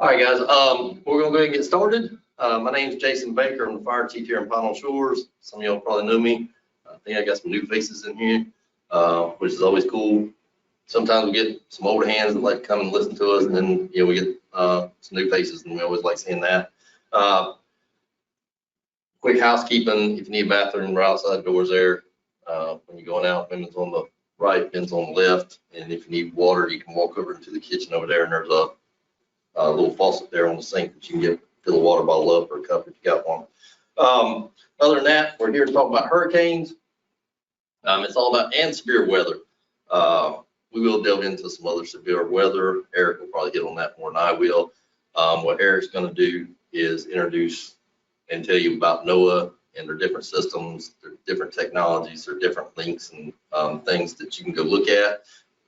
All right, guys, we're gonna go ahead and get started. My name is Jason Baker. I'm the fire chief here in Knoll Shores. Some of y'all probably know me. I think I got some new faces in here, which is always cool. Sometimes we get some older hands that like to come and listen to us, and then we get some new faces, and we always like seeing that. Quick housekeeping: if you need a bathroom, we're outside doors there. When you're going out, women's on the right, men's on the left, and if you need water, you can walk over into the kitchen over there, and there's a little faucet there on the sink that you can fill a water bottle up or a cup if you got one. Other than that, we're here to talk about hurricanes. It's all about and severe weather. We will delve into some other severe weather. Eric will probably hit on that more than I will. What Eric's going to do is introduce and tell you about NOAA and their different systems, their different technologies, their different links and things that you can go look at.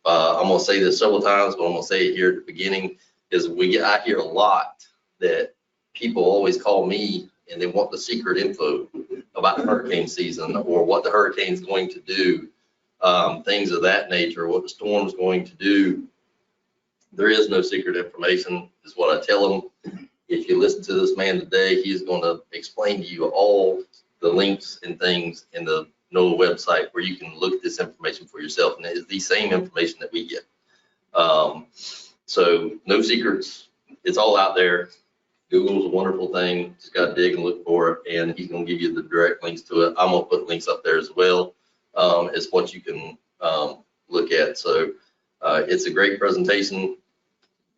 I'm going to say this several times, but I'm going to say it here at the beginning. Is I hear a lot that people always call me and they want the secret info about the hurricane season or what the hurricane's going to do, things of that nature, what the storm's going to do. There is no secret information, is what I tell them. If you listen to this man today, he's going to explain to you all the links and things in the NOAA website where you can look at this information for yourself, and it is the same information that we get. So no secrets, it's all out there. Google's a wonderful thing, just got to dig and look for it, and he's going to give you the direct links to it. I'm going to put links up there as well as what you can look at. So it's a great presentation.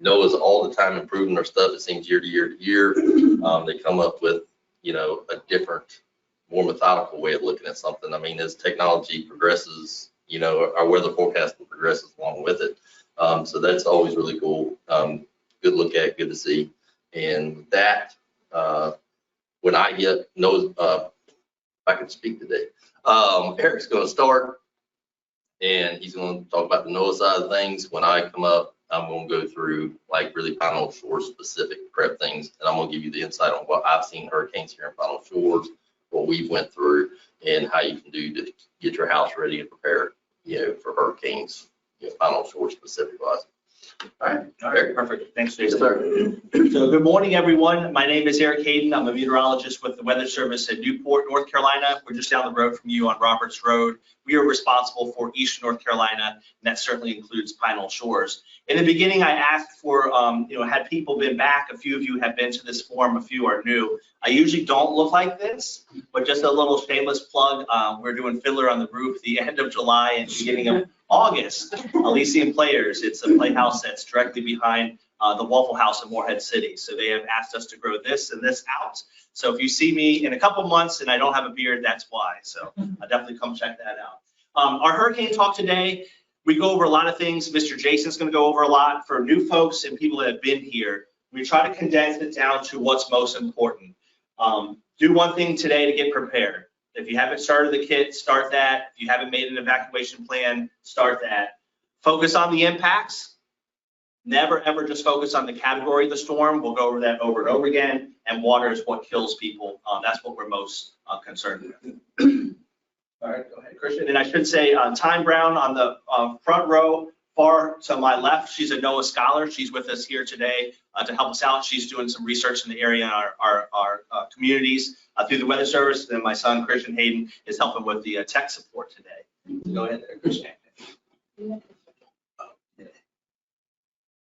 NOAA's all the time improving their stuff. It seems year to year to year. They come up with, a different, more methodical way of looking at something. I mean, as technology progresses, our weather forecasting progresses along with it. So that's always really cool. Good look at, good to see. And with that, when I get NOAA, I can speak today. Eric's going to start, and he's going to talk about the NOAA side of things. When I come up, I'm going to go through like really Knoll Shores specific prep things, and I'm going to give you the insight on what I've seen hurricanes here in Knoll Shores, what we've went through, and how you can do to get your house ready and prepare, for hurricanes. Knoll Shores specific wise. All right, perfect. Thanks, Jason. Yes, so good morning, everyone. My name is Eric Hayden. I'm a meteorologist with the Weather Service at Newport, North Carolina. We're just down the road from you on Roberts Road. We are responsible for Eastern North Carolina, and that certainly includes Knoll Shores. In the beginning, I asked for, had people been back? A few of you have been to this forum, a few are new. I usually don't look like this, but just a little shameless plug. We're doing Fiddler on the Roof the end of July and beginning of August. Elysian Players. It's a playhouse that's directly behind the Waffle House in Morehead City. So they have asked us to grow this and this out. So if you see me in a couple months and I don't have a beard, that's why. So definitely come check that out. Our hurricane talk today, we go over a lot of things. Mr. Jason's going to go over a lot. For new folks and people that have been here, we try to condense it down to what's most important. Do one thing today to get prepared. If you haven't started the kit, start that. If you haven't made an evacuation plan, start that. Focus on the impacts. Never, ever just focus on the category of the storm. We'll go over that over and over again. And water is what kills people. That's what we're most concerned with. All right, go ahead, Christian. And I should say, Time Brown on the front row, far to my left, she's a NOAA scholar. She's with us here today to help us out. She's doing some research in the area in our communities through the Weather Service. And my son, Christian Hayden, is helping with the tech support today. Go ahead there, Christian.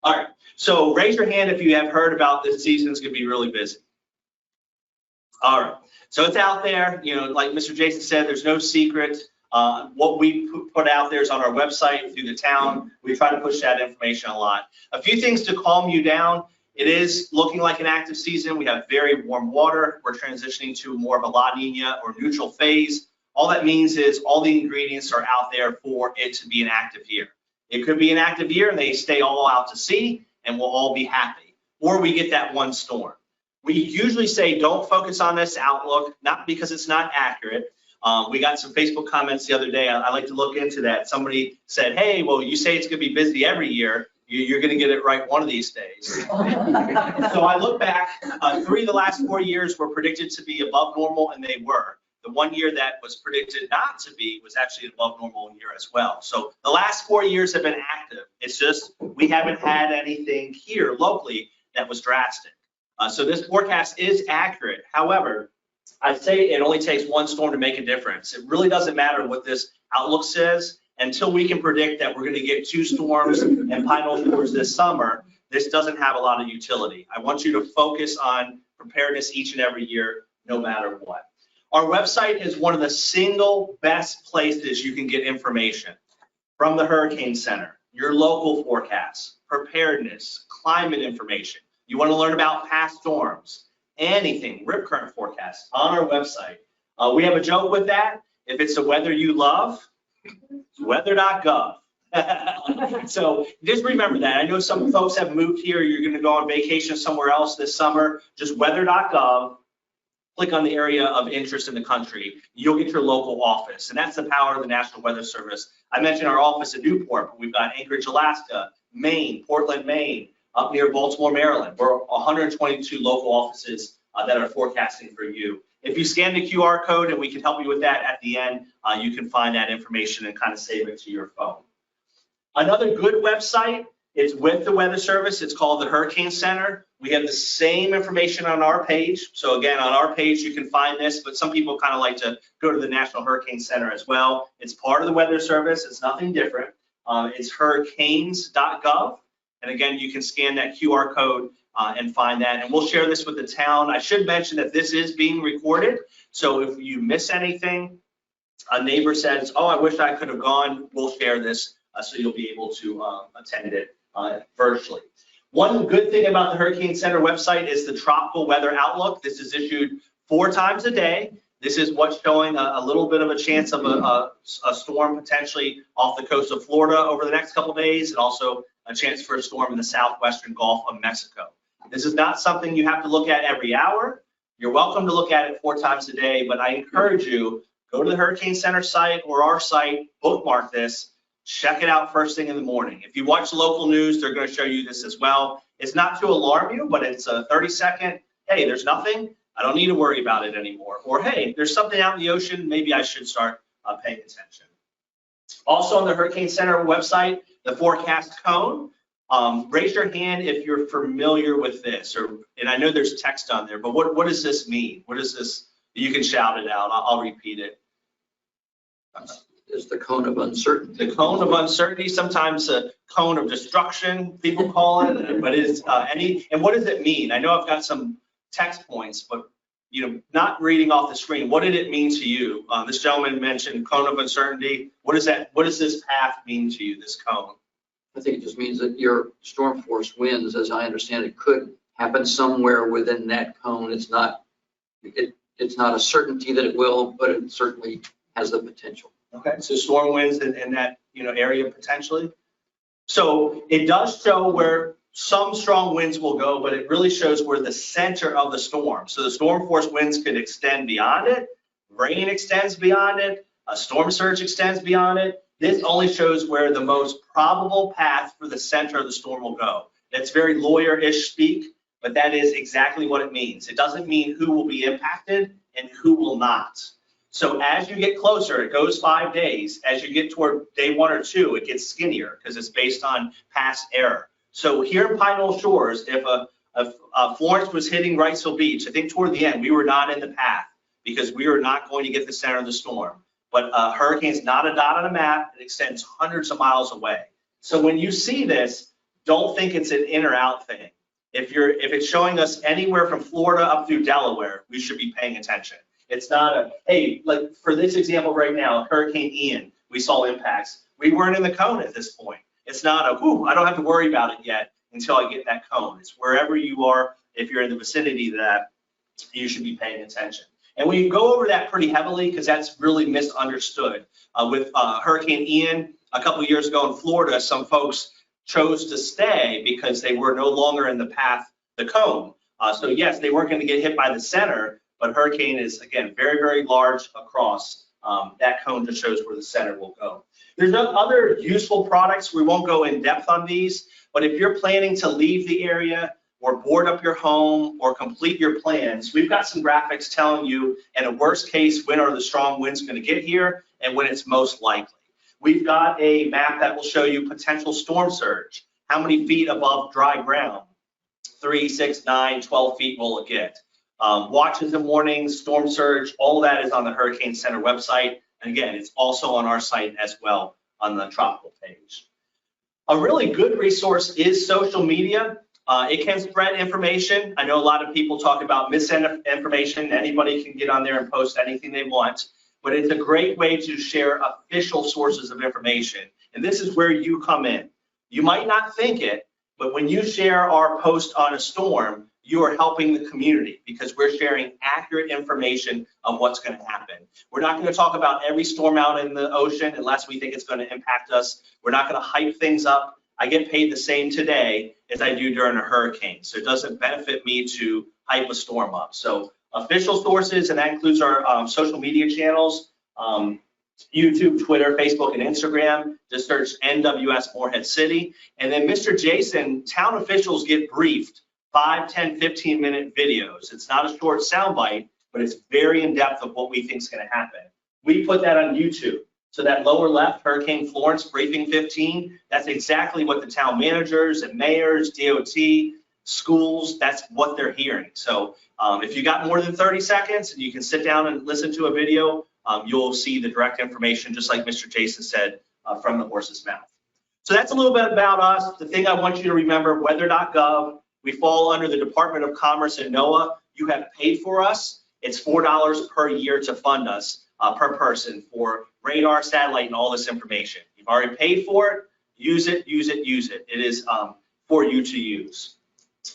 All right, so raise your hand if you have heard about this season. It's going to be really busy. All right, so it's out there. Like Mr. Jason said, there's no secret. What we put out there is on our website through the town. We try to push that information a lot. A few things to calm you down. It is looking like an active season. We have very warm water. We're transitioning to more of a La Nina or neutral phase. All that means is all the ingredients are out there for it to be an active year. It could be an active year and they stay all out to sea and we'll all be happy. Or we get that one storm. We usually say don't focus on this outlook, not because it's not accurate. We got some Facebook comments the other day. I like to look into that. Somebody said, hey, well, you say it's going to be busy every year. You're going to get it right one of these days. So I look back, 3 of the last 4 years were predicted to be above normal, and they were. The 1 year that was predicted not to be was actually an above normal year as well. So the last 4 years have been active. It's just we haven't had anything here locally that was drastic. So this forecast is accurate. However, I say it only takes one storm to make a difference. It really doesn't matter what this outlook says until we can predict that we're going to get 2 storms and Pine Knoll Shores this summer. This doesn't have a lot of utility. I want you to focus on preparedness each and every year, no matter what. Our website is one of the single best places you can get information from the Hurricane Center, your local forecasts, preparedness, climate information. You want to learn about past storms, anything, rip current forecasts on our website. We have a joke with that. If it's the weather you love, it's weather.gov. So just remember that. I know some folks have moved here. You're going to go on vacation somewhere else this summer. Just weather.gov. Click on the area of interest in the country. You'll get your local office. And that's the power of the National Weather Service. I mentioned our office in Newport, but we've got Anchorage, Alaska, Maine, Portland, Maine, up near Baltimore, Maryland. We're 122 local offices that are forecasting for you. If you scan the QR code, and we can help you with that at the end, you can find that information and kind of save it to your phone. Another good website is with the Weather Service. It's called the Hurricane Center. We have the same information on our page. So again, on our page, you can find this, but some people kind of like to go to the National Hurricane Center as well. It's part of the Weather Service. It's nothing different. It's hurricanes.gov. And again, you can scan that QR code and find that. And we'll share this with the town. I should mention that this is being recorded. So if you miss anything, a neighbor says, oh, I wish I could have gone, we'll share this so you'll be able to attend it virtually. One good thing about the Hurricane Center website is the tropical weather outlook. This is issued 4 times a day. This is what's showing a little bit of a chance of a storm potentially off the coast of Florida over the next couple of days, and also a chance for a storm in the southwestern Gulf of Mexico. This is not something you have to look at every hour. You're welcome to look at it 4 times a day, but I encourage you, go to the Hurricane Center site or our site, bookmark this, check it out first thing in the morning. If you watch the local news, they're going to show you this as well. It's not to alarm you, but it's a 30-second, hey, there's nothing, I don't need to worry about it anymore. Or hey, there's something out in the ocean, maybe I should start paying attention. Also on the Hurricane Center website, the forecast cone. Raise your hand if you're familiar with this, and I know there's text on there, but what does this mean? What is this? You can shout it out. I'll repeat it. Is the cone of uncertainty. The cone of uncertainty, sometimes a cone of destruction, people call it, but it's and what does it mean? I know I've got some text points, but not reading off the screen, what did it mean to you? This gentleman mentioned cone of uncertainty. What does this path mean to you, this cone? I think it just means that your storm force winds, as I understand it, could happen somewhere within that cone. It's not a certainty that it will, but it certainly has the potential. Okay, so storm winds in that area potentially. So it does show where some strong winds will go, but it really shows where the center of the storm. So the storm force winds could extend beyond it, rain extends beyond it, a storm surge extends beyond it. This only shows where the most probable path for the center of the storm will go. That's very lawyer-ish speak, but that is exactly what it means. It doesn't mean who will be impacted and who will not. So as you get closer, it goes 5 days. As you get toward day 1 or 2, it gets skinnier because it's based on past error. So here in Pine Knoll Shores, if Florence was hitting Wrightsville Beach, I think toward the end, we were not in the path because we were not going to get the center of the storm. But hurricane's not a dot on a map. It extends hundreds of miles away. So when you see this, don't think it's an in or out thing. If it's showing us anywhere from Florida up through Delaware, we should be paying attention. It's not a, hey, like for this example right now, Hurricane Ian, we saw impacts. We weren't in the cone at this point. It's not a, whoo, I don't have to worry about it yet until I get that cone. It's wherever you are, if you're in the vicinity of that, you should be paying attention. And we go over that pretty heavily because that's really misunderstood. With Hurricane Ian a couple of years ago in Florida, some folks chose to stay because they were no longer in the path, the cone. So yes, they weren't going to get hit by the center, but hurricane is, again, very, very large across. That cone just shows where the center will go. There's other useful products. We won't go in depth on these, but if you're planning to leave the area or board up your home or complete your plans, we've got some graphics telling you, in a worst case, when are the strong winds going to get here and when it's most likely. We've got a map that will show you potential storm surge, how many feet above dry ground, 3, 6, 9, 12 feet will it get? Watches and warnings, storm surge, all that is on the Hurricane Center website. And again, it's also on our site as well on the tropical page. A really good resource is social media. It can spread information. I know a lot of people talk about misinformation. Anybody can get on there and post anything they want, but it's a great way to share official sources of information. And this is where you come in. You might not think it, but when you share our post on a storm, you are helping the community because we're sharing accurate information on what's going to happen. We're not going to talk about every storm out in the ocean unless we think it's going to impact us. We're not going to hype things up. I get paid the same today as I do during a hurricane, so it doesn't benefit me to hype a storm up. So official sources, and that includes our social media channels, YouTube, Twitter, Facebook, and Instagram. Just search NWS Morehead City. And then Mr. Jason, town officials get briefed 5, 10, 15-minute videos. It's not a short soundbite, but it's very in-depth of what we think is going to happen. We put that on YouTube. So that lower left, Hurricane Florence Briefing 15, that's exactly what the town managers and mayors, DOT, schools, that's what they're hearing. So if you got more than 30 seconds and you can sit down and listen to a video, you'll see the direct information, just like Mr. Jason said, from the horse's mouth. So that's a little bit about us. The thing I want you to remember, weather.gov, we fall under the Department of Commerce and NOAA. You have paid for us. It's $4 per year to fund us per person for radar, satellite, and all this information. You've already paid for it. Use it, use it, use it. It is for you to use.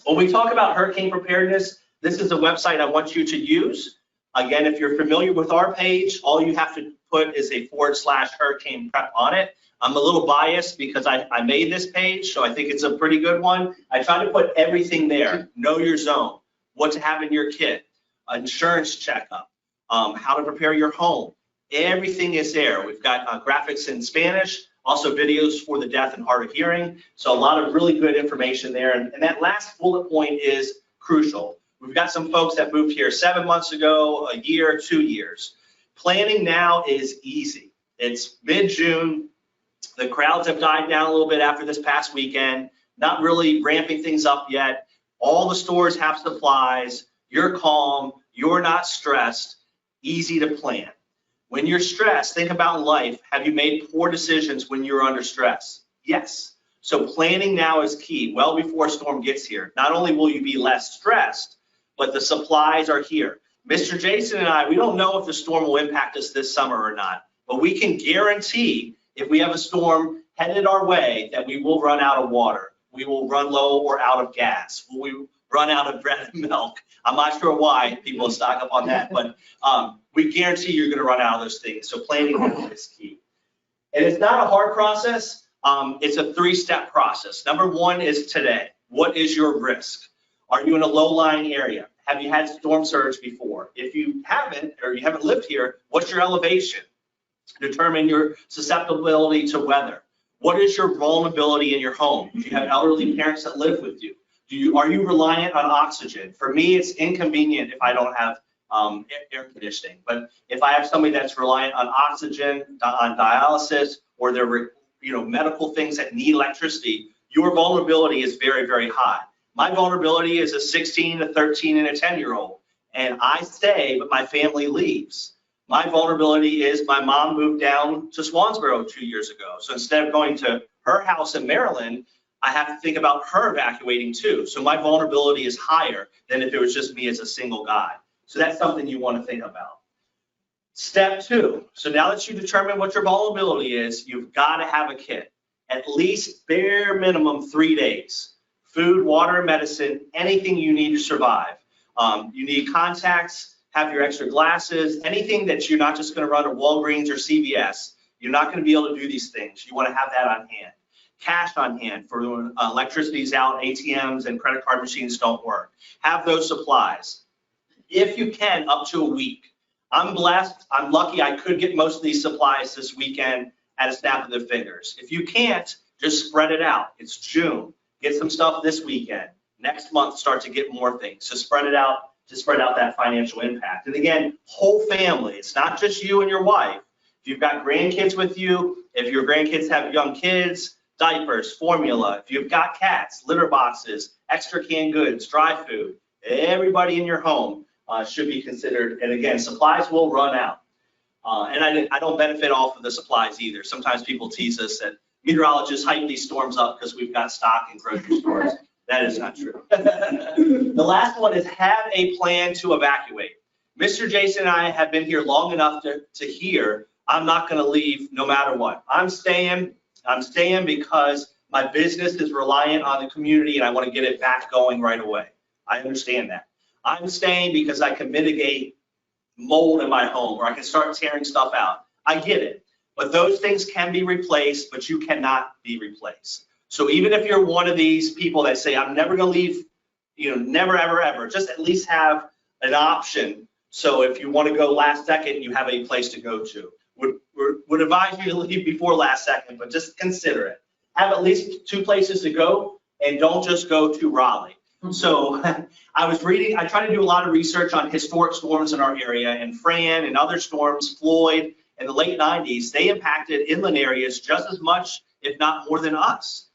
When we talk about hurricane preparedness, this is a website I want you to use. Again, if you're familiar with our page, all you have to put is a /hurricane prep on it. I'm a little biased because I made this page, so I think it's a pretty good one. I try to put everything there. Know your zone, what to have in your kit, insurance checkup, how to prepare your home. Everything is there. We've got graphics in Spanish, also videos for the deaf and hard of hearing. So a lot of really good information there. And that last bullet point is crucial. We've got some folks that moved here 7 months ago, a year, 2 years. Planning now is easy. It's mid-June. The crowds have died down a little bit after this past weekend, not really ramping things up yet. All the stores have supplies. You're calm. You're not stressed. Easy to plan. When you're stressed, think about life. Have you made poor decisions when you're under stress? Yes. So planning now is key, well before a storm gets here. Not only will you be less stressed, but the supplies are here. Mr. Jason and I, we don't know if the storm will impact us this summer or not, but we can guarantee if we have a storm headed our way that we will run out of water. We will run low or out of gas. Will we run out of bread and milk? I'm not sure why people stock up on that, but we guarantee you're gonna run out of those things. So planning is key. And it's not a hard process. It's a 3-step process. Number 1 is today. What is your risk? Are you in a low-lying area? Have you had storm surge before? If you haven't, or you haven't lived here, what's your elevation? Determine your susceptibility to weather. What is your vulnerability in your home? Do you have elderly parents that live with you? Are you reliant on oxygen? For me, it's inconvenient if I don't have air conditioning. But if I have somebody that's reliant on oxygen, on dialysis, or they're medical things that need electricity, your vulnerability is very, very high. My vulnerability is a 16, a 13, and a 10-year-old. And I stay, but my family leaves. My vulnerability is my mom moved down to Swansboro 2 years ago. So instead of going to her house in Maryland, I have to think about her evacuating too. So my vulnerability is higher than if it was just me as a single guy. So that's something you want to think about. Step 2, so now that you determine what your vulnerability is, you've got to have a kit. At least bare minimum 3 days. Food, water, medicine, anything you need to survive. You need contacts, have your extra glasses, anything that you're not just going to run to Walgreens or CVS. You're not going to be able to do these things. You want to have that on hand. Cash on hand for when electricity's out, ATMs and credit card machines don't work. Have those supplies. If you can, up to a week. I'm blessed, I'm lucky I could get most of these supplies this weekend at a snap of the fingers. If you can't, just spread it out. It's June. Get some stuff this weekend. Next month, start to get more things. So spread it out to spread out that financial impact. And again, whole family. It's not just you and your wife. If you've got grandkids with you, if your grandkids have young kids, diapers, formula. If you've got cats, litter boxes, extra canned goods, dry food. Everybody in your home should be considered. And again, supplies will run out. And I don't benefit off of the supplies either. Sometimes people tease us that meteorologists hype these storms up because we've got stock in grocery stores. That is not true. The last one is have a plan to evacuate. Mr. Jason and I have been here long enough to hear I'm not going to leave no matter what. I'm staying because my business is reliant on the community and I want to get it back going right away. I understand that. I'm staying because I can mitigate mold in my home or I can start tearing stuff out. I get it. But those things can be replaced, but you cannot be replaced. So even if you're one of these people that say, I'm never going to leave, never, ever, ever, just at least have an option. So if you want to go last second, you have a place to go to. Would advise you to leave before last second, but just consider it. Have at least 2 places to go and don't just go to Raleigh. So I try to do a lot of research on historic storms in our area, and Fran and other storms, Floyd, in the late 90s, they impacted inland areas just as much, if not more than us.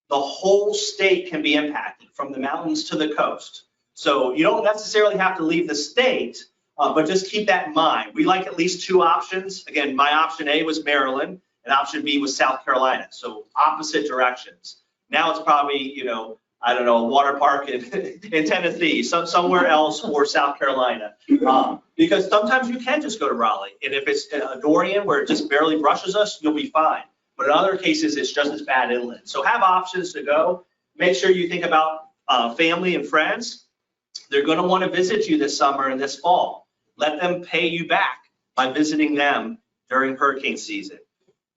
The whole state can be impacted from the mountains to the coast. So you don't necessarily have to leave the state, but just keep that in mind. We like at least 2 options. Again, my option A was Maryland and option B was South Carolina. So opposite directions. Now it's probably, I don't know, a water park in Tennessee, somewhere else, or South Carolina. Because sometimes you can just go to Raleigh. And if it's a Dorian where it just barely brushes us, you'll be fine. But in other cases, it's just as bad inland. So have options to go. Make sure you think about family and friends. They're going to want to visit you this summer and this fall. Let them pay you back by visiting them during hurricane season.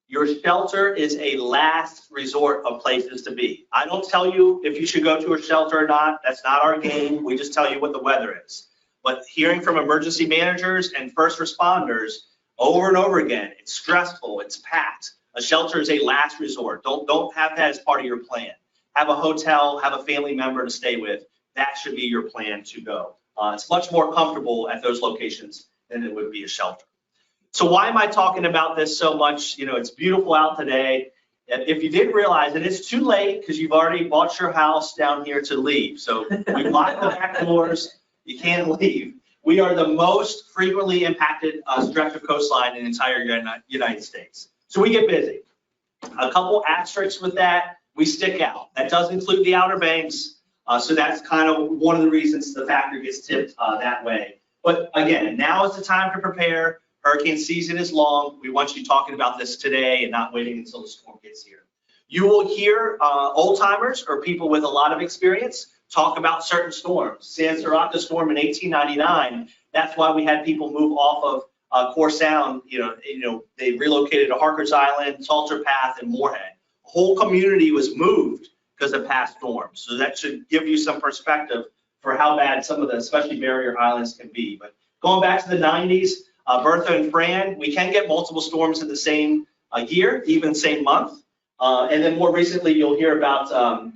Your shelter is a last resort of places to be. I don't tell you if you should go to a shelter or not. That's not our game. We just tell you what the weather is. But hearing from emergency managers and first responders over and over again, it's stressful, it's packed. A shelter is a last resort. Don't have that as part of your plan. Have a hotel, have a family member to stay with. That should be your plan to go. It's much more comfortable at those locations than it would be a shelter. So why am I talking about this so much? It's beautiful out today. If you didn't realize it, it's too late because you've already bought your house down here to leave. So we locked the back doors. You can't leave. We are the most frequently impacted stretch of coastline in the entire United States. So we get busy. A couple asterisks with that, we stick out. That does include the Outer Banks. So that's kind of one of the reasons the factor gets tipped that way. But again, now is the time to prepare. Hurricane season is long. We want you talking about this today and not waiting until the storm gets here. You will hear old timers or people with a lot of experience talk about certain storms. San Sirocco storm in 1899, that's why we had people move off of Core Sound. They relocated to Harker's Island, Salter Path, and Moorhead. The whole community was moved because of past storms. So that should give you some perspective for how bad some of the, especially barrier islands, can be. But going back to the 90s, Bertha and Fran, we can get multiple storms in the same year, even same month. And then more recently, you'll hear about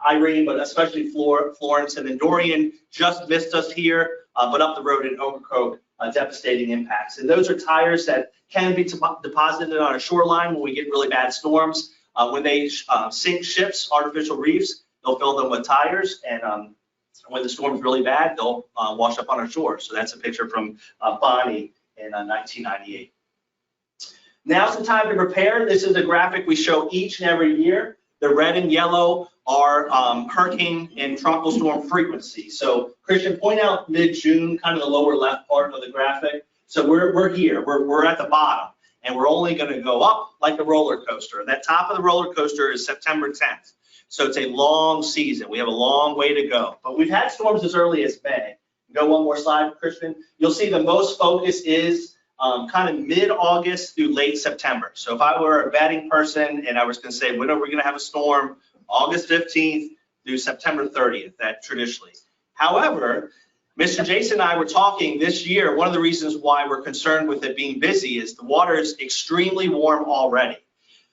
Irene, but especially Florence, and then Dorian just missed us here, but up the road in Ocracoke, devastating impacts. And those are tires that can be deposited on a shoreline when we get really bad storms. When they sink ships, artificial reefs, they'll fill them with tires, and when the storm's really bad, they'll wash up on our shore. So that's a picture from Bonnie in 1998. Now's the time to prepare. This is a graphic we show each and every year. The red and yellow are hurricane and tropical storm frequency. So Christian, point out mid-June, kind of the lower left part of the graphic. So we're here, we're at the bottom, and we're only going to go up like a roller coaster. That top of the roller coaster is September 10th. So it's a long season. We have a long way to go. But we've had storms as early as May. Go one more slide, Christian. You'll see the most focus is kind of mid-August through late September. So if I were a betting person and I was going to say, when are we going to have a storm? August 15th through September 30th, that traditionally. However, Mr. Jason and I were talking this year, one of the reasons why we're concerned with it being busy is the water is extremely warm already.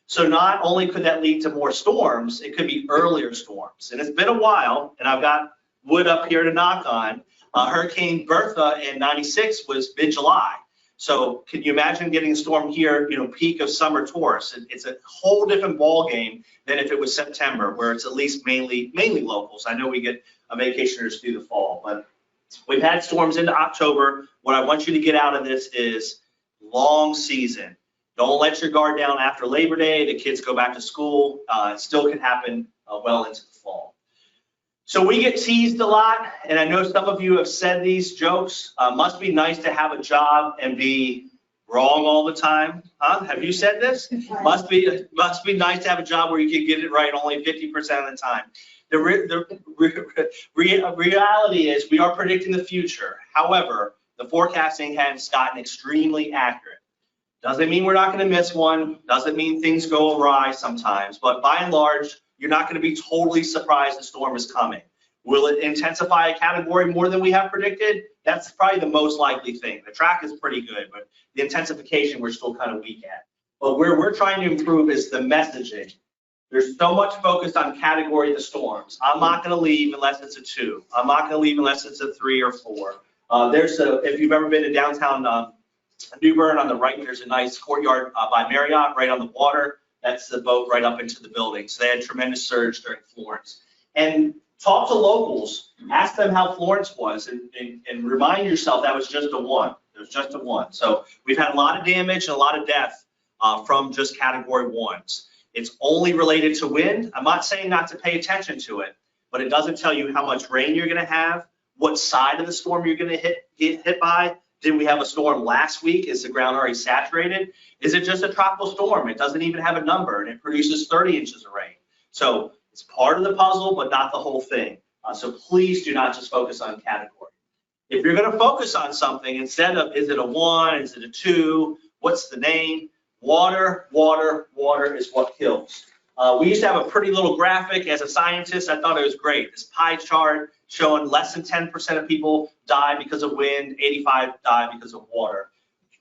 So not only could that lead to more storms, it could be earlier storms. And it's been a while, and I've got wood up here to knock on. Hurricane Bertha in '96 was mid-July. So can you imagine getting a storm here, peak of summer tourists? It's a whole different ball game than if it was September, where it's at least mainly locals. I know we get vacationers through the fall, but we've had storms into October. What I want you to get out of this is long season. Don't let your guard down after Labor Day. The kids go back to school. It still can happen well into the fall. So we get teased a lot, and I know some of you have said these jokes. Must be nice to have a job and be wrong all the time. Huh? Have you said this? Must be nice to have a job where you can get it right only 50% of the time. The reality is we are predicting the future. However, the forecasting has gotten extremely accurate. Doesn't mean we're not going to miss one. Doesn't mean things go awry sometimes. But by and large, you're not going to be totally surprised the storm is coming. Will it intensify a category more than we have predicted? That's probably the most likely thing. The track is pretty good, but the intensification we're still kind of weak at. But where we're trying to improve is the messaging. There's so much focus on category of the storms. I'm not going to leave unless it's a 2. I'm not going to leave unless it's a 3 or 4. If you've ever been to downtown New Bern, on the right, there's a nice courtyard by Marriott right on the water. That's the boat right up into the building. So they had tremendous surge during Florence. And talk to locals, ask them how Florence was, and remind yourself that was just a 1. It was just a 1. So we've had a lot of damage and a lot of death from just category 1s. It's only related to wind. I'm not saying not to pay attention to it, but it doesn't tell you how much rain you're going to have, what side of the storm you're going to get hit by. Did we have a storm last week? Is the ground already saturated? Is it just a tropical storm? It doesn't even have a number, and it produces 30 inches of rain. So it's part of the puzzle, but not the whole thing. So please do not just focus on category. If you're going to focus on something, instead of is it a 1, is it a 2, what's the name? Water, water, water is what kills. We used to have a pretty little graphic. As a scientist, I thought it was great. This pie chart showing less than 10% of people die because of wind, 85 die because of water.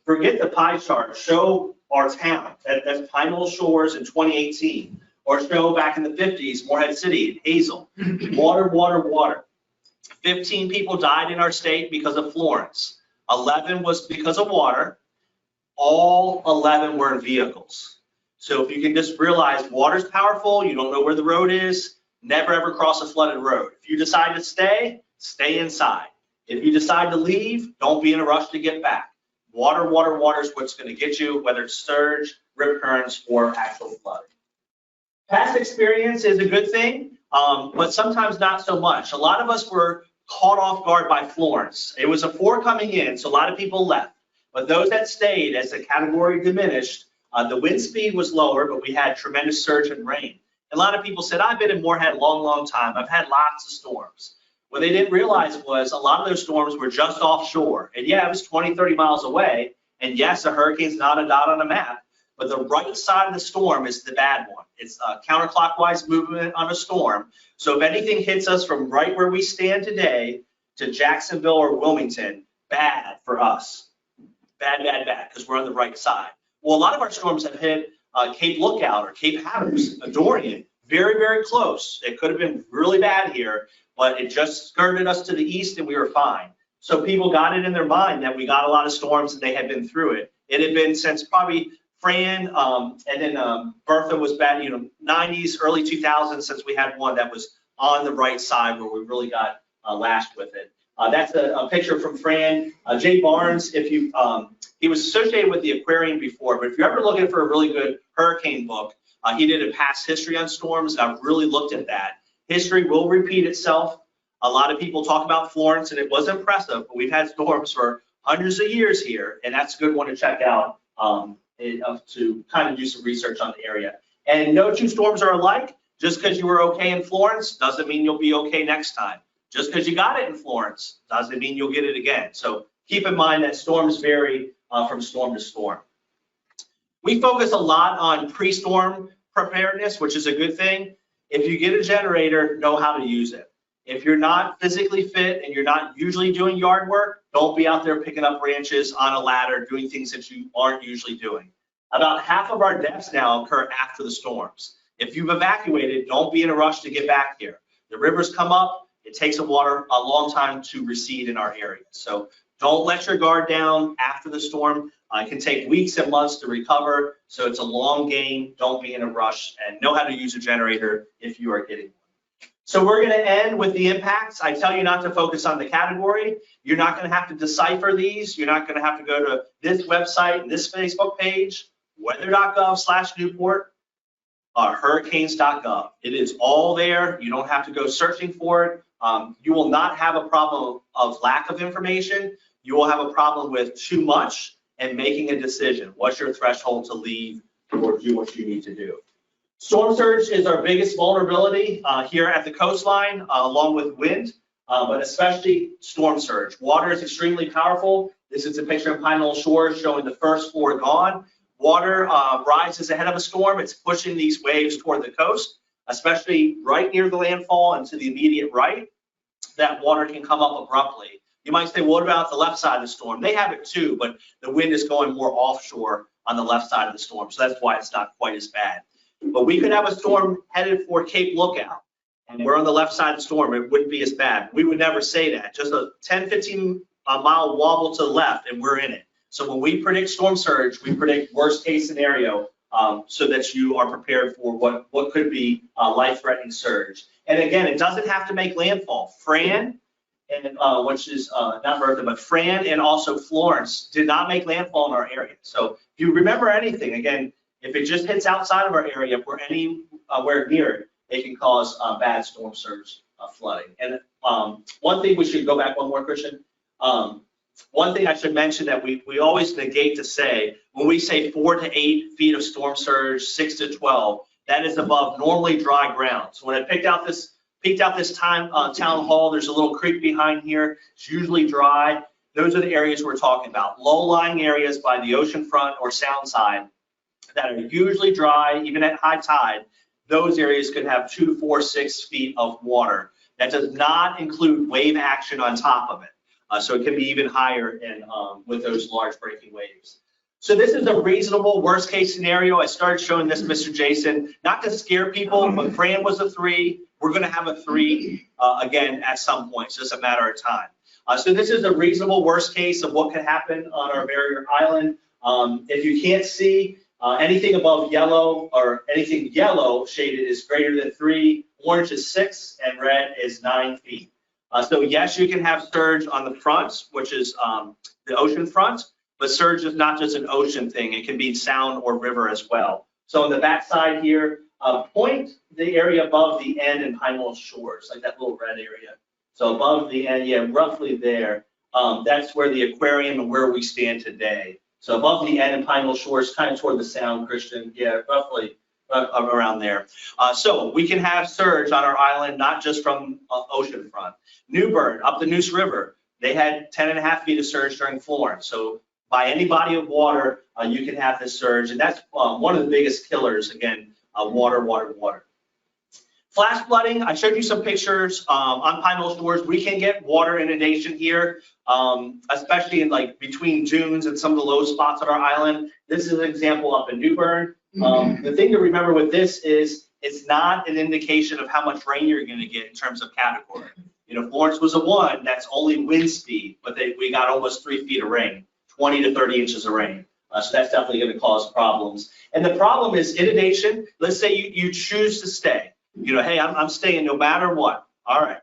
Forget the pie chart. Show our town. That's Pine Knoll Shores in 2018. Or show back in the 50s, Morehead City, Hazel. Water, water, water. 15 people died in our state because of Florence. 11 was because of water. All 11 were in vehicles. So if you can just realize water's powerful, you don't know where the road is, never ever cross a flooded road. If you decide to stay, stay inside. If you decide to leave, don't be in a rush to get back. Water, water, water is what's going to get you, whether it's surge, rip currents, or actual flooding. Past experience is a good thing, but sometimes not so much. A lot of us were caught off guard by Florence. It was a 4 coming in, so a lot of people left. But those that stayed, as the category diminished, the wind speed was lower, but we had tremendous surge and rain. A lot of people said, I've been in Morehead a long, long time. I've had lots of storms. What they didn't realize was a lot of those storms were just offshore. And yeah, it was 20, 30 miles away. And yes, a hurricane's not a dot on a map, but the right side of the storm is the bad one. It's a counterclockwise movement on a storm. So if anything hits us from right where we stand today to Jacksonville or Wilmington, bad for us. Bad, bad, bad, because we're on the right side. Well, a lot of our storms have hit Cape Lookout or Cape Hatteras, Dorian, very, very close. It could have been really bad here, but it just skirted us to the east and we were fine. So people got it in their mind that we got a lot of storms and they had been through it. It had been since probably Fran and then Bertha was bad, 90s, early 2000s, since we had one that was on the right side where we really got lashed with it. That's a picture from Fran. Jay Barnes, if you, he was associated with the aquarium before, but if you're ever looking for a really good hurricane book, he did a past history on storms, and I've really looked at that. History will repeat itself. A lot of people talk about Florence, and it was impressive, but we've had storms for hundreds of years here, and that's a good one to check out to kind of do some research on the area. And no 2 storms are alike. Just because you were okay in Florence doesn't mean you'll be okay next time. Just because you got it in Florence doesn't mean you'll get it again. So keep in mind that storms vary from storm to storm. We focus a lot on pre-storm preparedness, which is a good thing. If you get a generator, know how to use it. If you're not physically fit and you're not usually doing yard work, don't be out there picking up branches on a ladder, doing things that you aren't usually doing. About half of our deaths now occur after the storms. If you've evacuated, don't be in a rush to get back here. The rivers come up. It takes a long time to recede in our area. So Don't let your guard down after the storm. It can take weeks and months to recover, so it's a long game. Don't be in a rush, and know how to use a generator if you are getting one. So we're going to end with the impacts. I tell you not to focus on the category. You're not going to have to decipher these. You're not going to have to go to this website and this Facebook page, weather.gov/Newport, hurricanes.gov. It is all there. You don't have to go searching for it. You will not have a problem of lack of information. You will have a problem with too much and making a decision. What's your threshold to leave or do what you need to do? Storm surge is our biggest vulnerability here at the coastline, along with wind, but especially storm surge. Water is extremely powerful. This is a picture of Pine Knoll Shores showing the first floor gone. Water rises ahead of a storm. It's pushing these waves toward the coast, especially right near the landfall and to the immediate right. That water can come up abruptly. You might say, what about the left side of the storm? They have it too, but the wind is going more offshore on the left side of the storm, so that's why it's not quite as bad. But we could have a storm headed for Cape Lookout, and we're on the left side of the storm. It wouldn't be as bad. We would never say that. Just a 10, 15 mile wobble to the left, and we're in it. So when we predict storm surge, we predict worst case scenario so that you are prepared for what could be a life-threatening surge. And again, it doesn't have to make landfall. Fran, and which is not Bertha, but Fran and also Florence did not make landfall in our area. So if you remember anything, again, if it just hits outside of our area, if we're anywhere near it, it can cause bad storm surge flooding. And one thing we should go back one more, Christian. One thing I should mention that we always negate to say, when we say 4 to 8 feet of storm surge, 6 to 12, that is above normally dry ground. So when I peeked out this town hall, there's a little creek behind here. It's usually dry. Those are the areas we're talking about. Low-lying areas by the ocean front or sound side that are usually dry, even at high tide. Those areas could have 2, 4, 6 feet of water. That does not include wave action on top of it. So it can be even higher in, with those large breaking waves. So this is a reasonable worst case scenario. I started showing this, Mr. Jason, not to scare people, but Fran was a 3. We're going to have a 3 again at some point. So it's a matter of time. So this is a reasonable worst case of what could happen on our barrier island. If you can't see anything above yellow or anything yellow shaded is greater than 3, orange is 6, and red is 9 feet. So yes, you can have surge on the front, which is the ocean front, but surge is not just an ocean thing. It can be sound or river as well. So on the back side here, point the area above the end in Pine Knoll Shores, like that little red area. So above the end, yeah, roughly there. That's where the aquarium and where we stand today. So above the end in Pine Knoll Shores, kind of toward the sound, Christian, yeah, roughly around there. So we can have surge on our island, not just from ocean front. Newburn, up the Neuse River, they had 10.5 feet of surge during Florence. So by any body of water, you can have this surge. And that's one of the biggest killers, again, water. Flash flooding, I showed you some pictures on Pine Knoll Shores. We can get water inundation here, especially in like between dunes and some of the low spots on our island. This is an example up in Newburn. The thing to remember with this is it's not an indication of how much rain you're going to get in terms of category. You know, Florence was a 1, that's only wind speed, but we got almost 3 feet of rain, 20 to 30 inches of rain. So that's definitely going to cause problems. And the problem is inundation. Let's say you choose to stay. You know, hey, I'm staying no matter what. All right.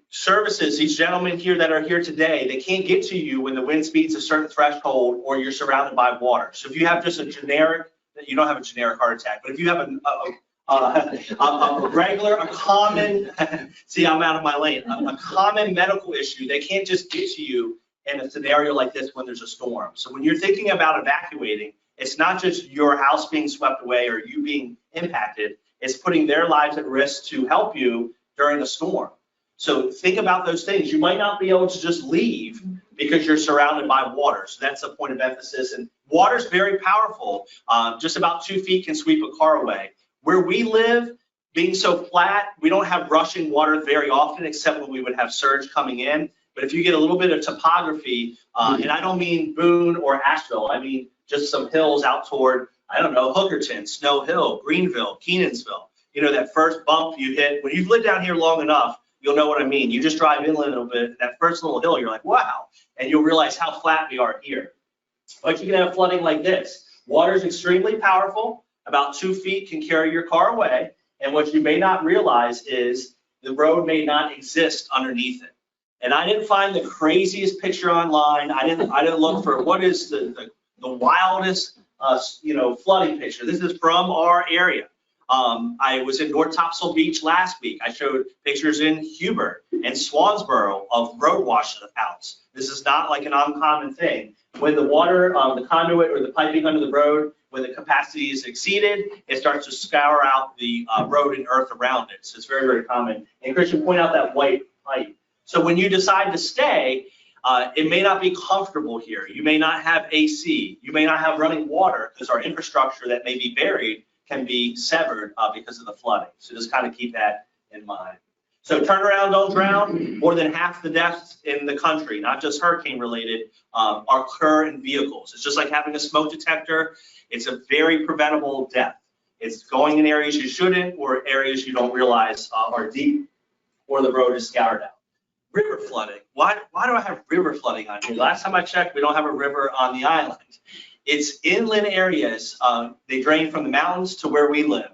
Services, these gentlemen here that are here today, they can't get to you when the wind speed's a certain threshold or you're surrounded by water. So if you have just a generic, you don't have a generic heart attack, but if you have a regular, a common, see, I'm out of my lane, a common medical issue, they can't just get to you in a scenario like this when there's a storm. So when you're thinking about evacuating, it's not just your house being swept away or you being impacted, it's putting their lives at risk to help you during a storm. So think about those things. You might not be able to just leave because you're surrounded by water. So that's a point of emphasis. And water's very powerful. Just about 2 feet can sweep a car away. Where we live, being so flat, we don't have rushing water very often, except when we would have surge coming in. But if you get a little bit of topography, and I don't mean Boone or Asheville, I mean just some hills out toward, I don't know, Hookerton, Snow Hill, Greenville, Kenansville. You know, that first bump you hit, when you've lived down here long enough, you'll know what I mean. You just drive inland a little bit, that first little hill, you're like, wow, and you'll realize how flat we are here. But you can have flooding like this. Water is extremely powerful. About 2 feet can carry your car away. And what you may not realize is the road may not exist underneath it. And I didn't find the craziest picture online. I didn't look for what is the wildest flooding picture. This is from our area. I was in North Topsail Beach last week. I showed pictures in Hubert and Swansboro of road washouts. This is not like an uncommon thing. When the water, the conduit or the piping under the road, when the capacity is exceeded, it starts to scour out the road and earth around it. So it's very, very common. And Christian, point out that white pipe. So when you decide to stay, it may not be comfortable here. You may not have AC. You may not have running water because our infrastructure that may be buried can be severed because of the flooding. So just kind of keep that in mind. So turn around, don't drown. More than half the deaths in the country, not just hurricane related, occur in vehicles. It's just like having a smoke detector. It's a very preventable death. It's going in areas you shouldn't or areas you don't realize are deep or the road is scoured out. River flooding. Why do I have river flooding on here? Last time I checked, we don't have a river on the island. It's inland areas. They drain from the mountains to where we live.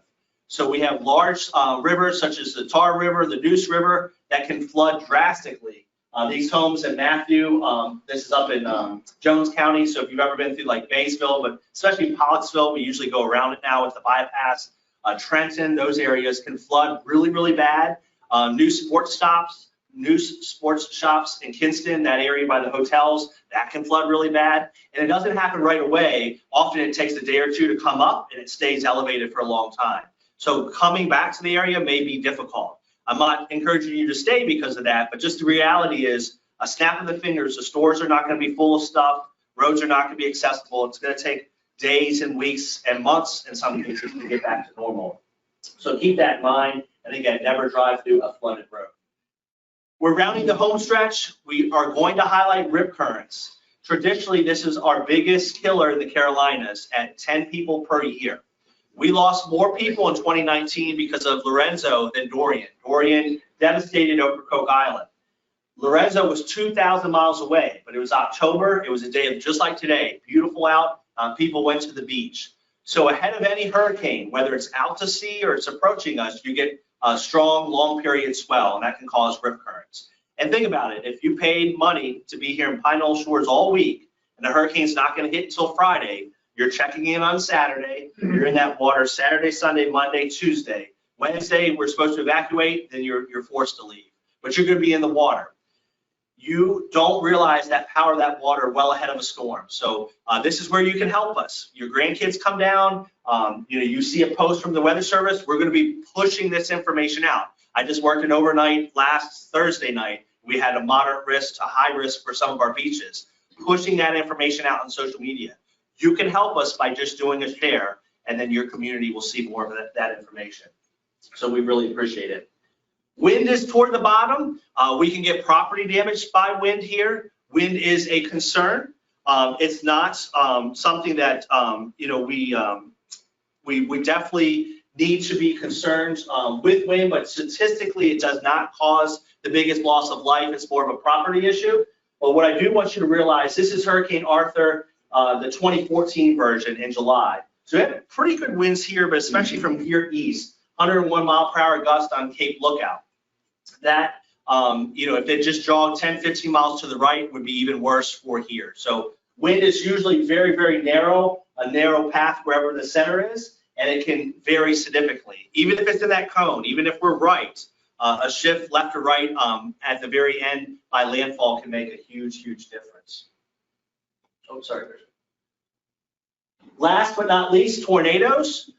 So we have large rivers such as the Tar River, the Deuce River, that can flood drastically. These homes in Matthew, this is up in Jones County. So if you've ever been through like Baysville, but especially Pollocksville, we usually go around it now with the bypass. Trenton, those areas can flood really, really bad. New sports shops in Kinston, that area by the hotels, that can flood really bad. And it doesn't happen right away. Often it takes a day or two to come up and it stays elevated for a long time. So coming back to the area may be difficult. I'm not encouraging you to stay because of that, but just the reality is a snap of the fingers, the stores are not going to be full of stuff, roads are not going to be accessible. It's going to take days and weeks and months in some cases to get back to normal. So keep that in mind. And again, never drive through a flooded road. We're rounding the home stretch. We are going to highlight rip currents. Traditionally, this is our biggest killer in the Carolinas at 10 people per year. We lost more people in 2019 because of Lorenzo than Dorian. Dorian devastated Ocracoke Island. Lorenzo was 2,000 miles away, but it was October. It was a day of just like today, beautiful out. People went to the beach. So ahead of any hurricane, whether it's out to sea or it's approaching us, you get a strong, long period swell, and that can cause rip currents. And think about it. If you paid money to be here in Pine Knoll Shores all week, and the hurricane's not going to hit until Friday, you're checking in on Saturday, you're in that water Saturday, Sunday, Monday, Tuesday. Wednesday, we're supposed to evacuate, then you're forced to leave. But you're going to be in the water. You don't realize that power of that water well ahead of a storm. So this is where you can help us. Your grandkids come down, you see a post from the Weather Service, we're going to be pushing this information out. I just worked an overnight last Thursday night. We had a moderate risk to high risk for some of our beaches, pushing that information out on social media. You can help us by just doing a share, and then your community will see more of that information. So we really appreciate it. Wind is toward the bottom. We can get property damaged by wind here. Wind is a concern. It's not something that we definitely need to be concerned with wind, but statistically it does not cause the biggest loss of life. It's more of a property issue. But what I do want you to realize, this is Hurricane Arthur, the 2014 version in July. So we have pretty good winds here, but especially from here east, 101 mile per hour gust on Cape Lookout. That, if they just jog 10, 15 miles to the right, would be even worse for here. So wind is usually very, very narrow, a narrow path wherever the center is, and it can vary significantly. Even if it's in that cone, even if we're right, a shift left or right at the very end by landfall can make a huge, huge difference. Oh, sorry, Richard. Last but not least, tornadoes.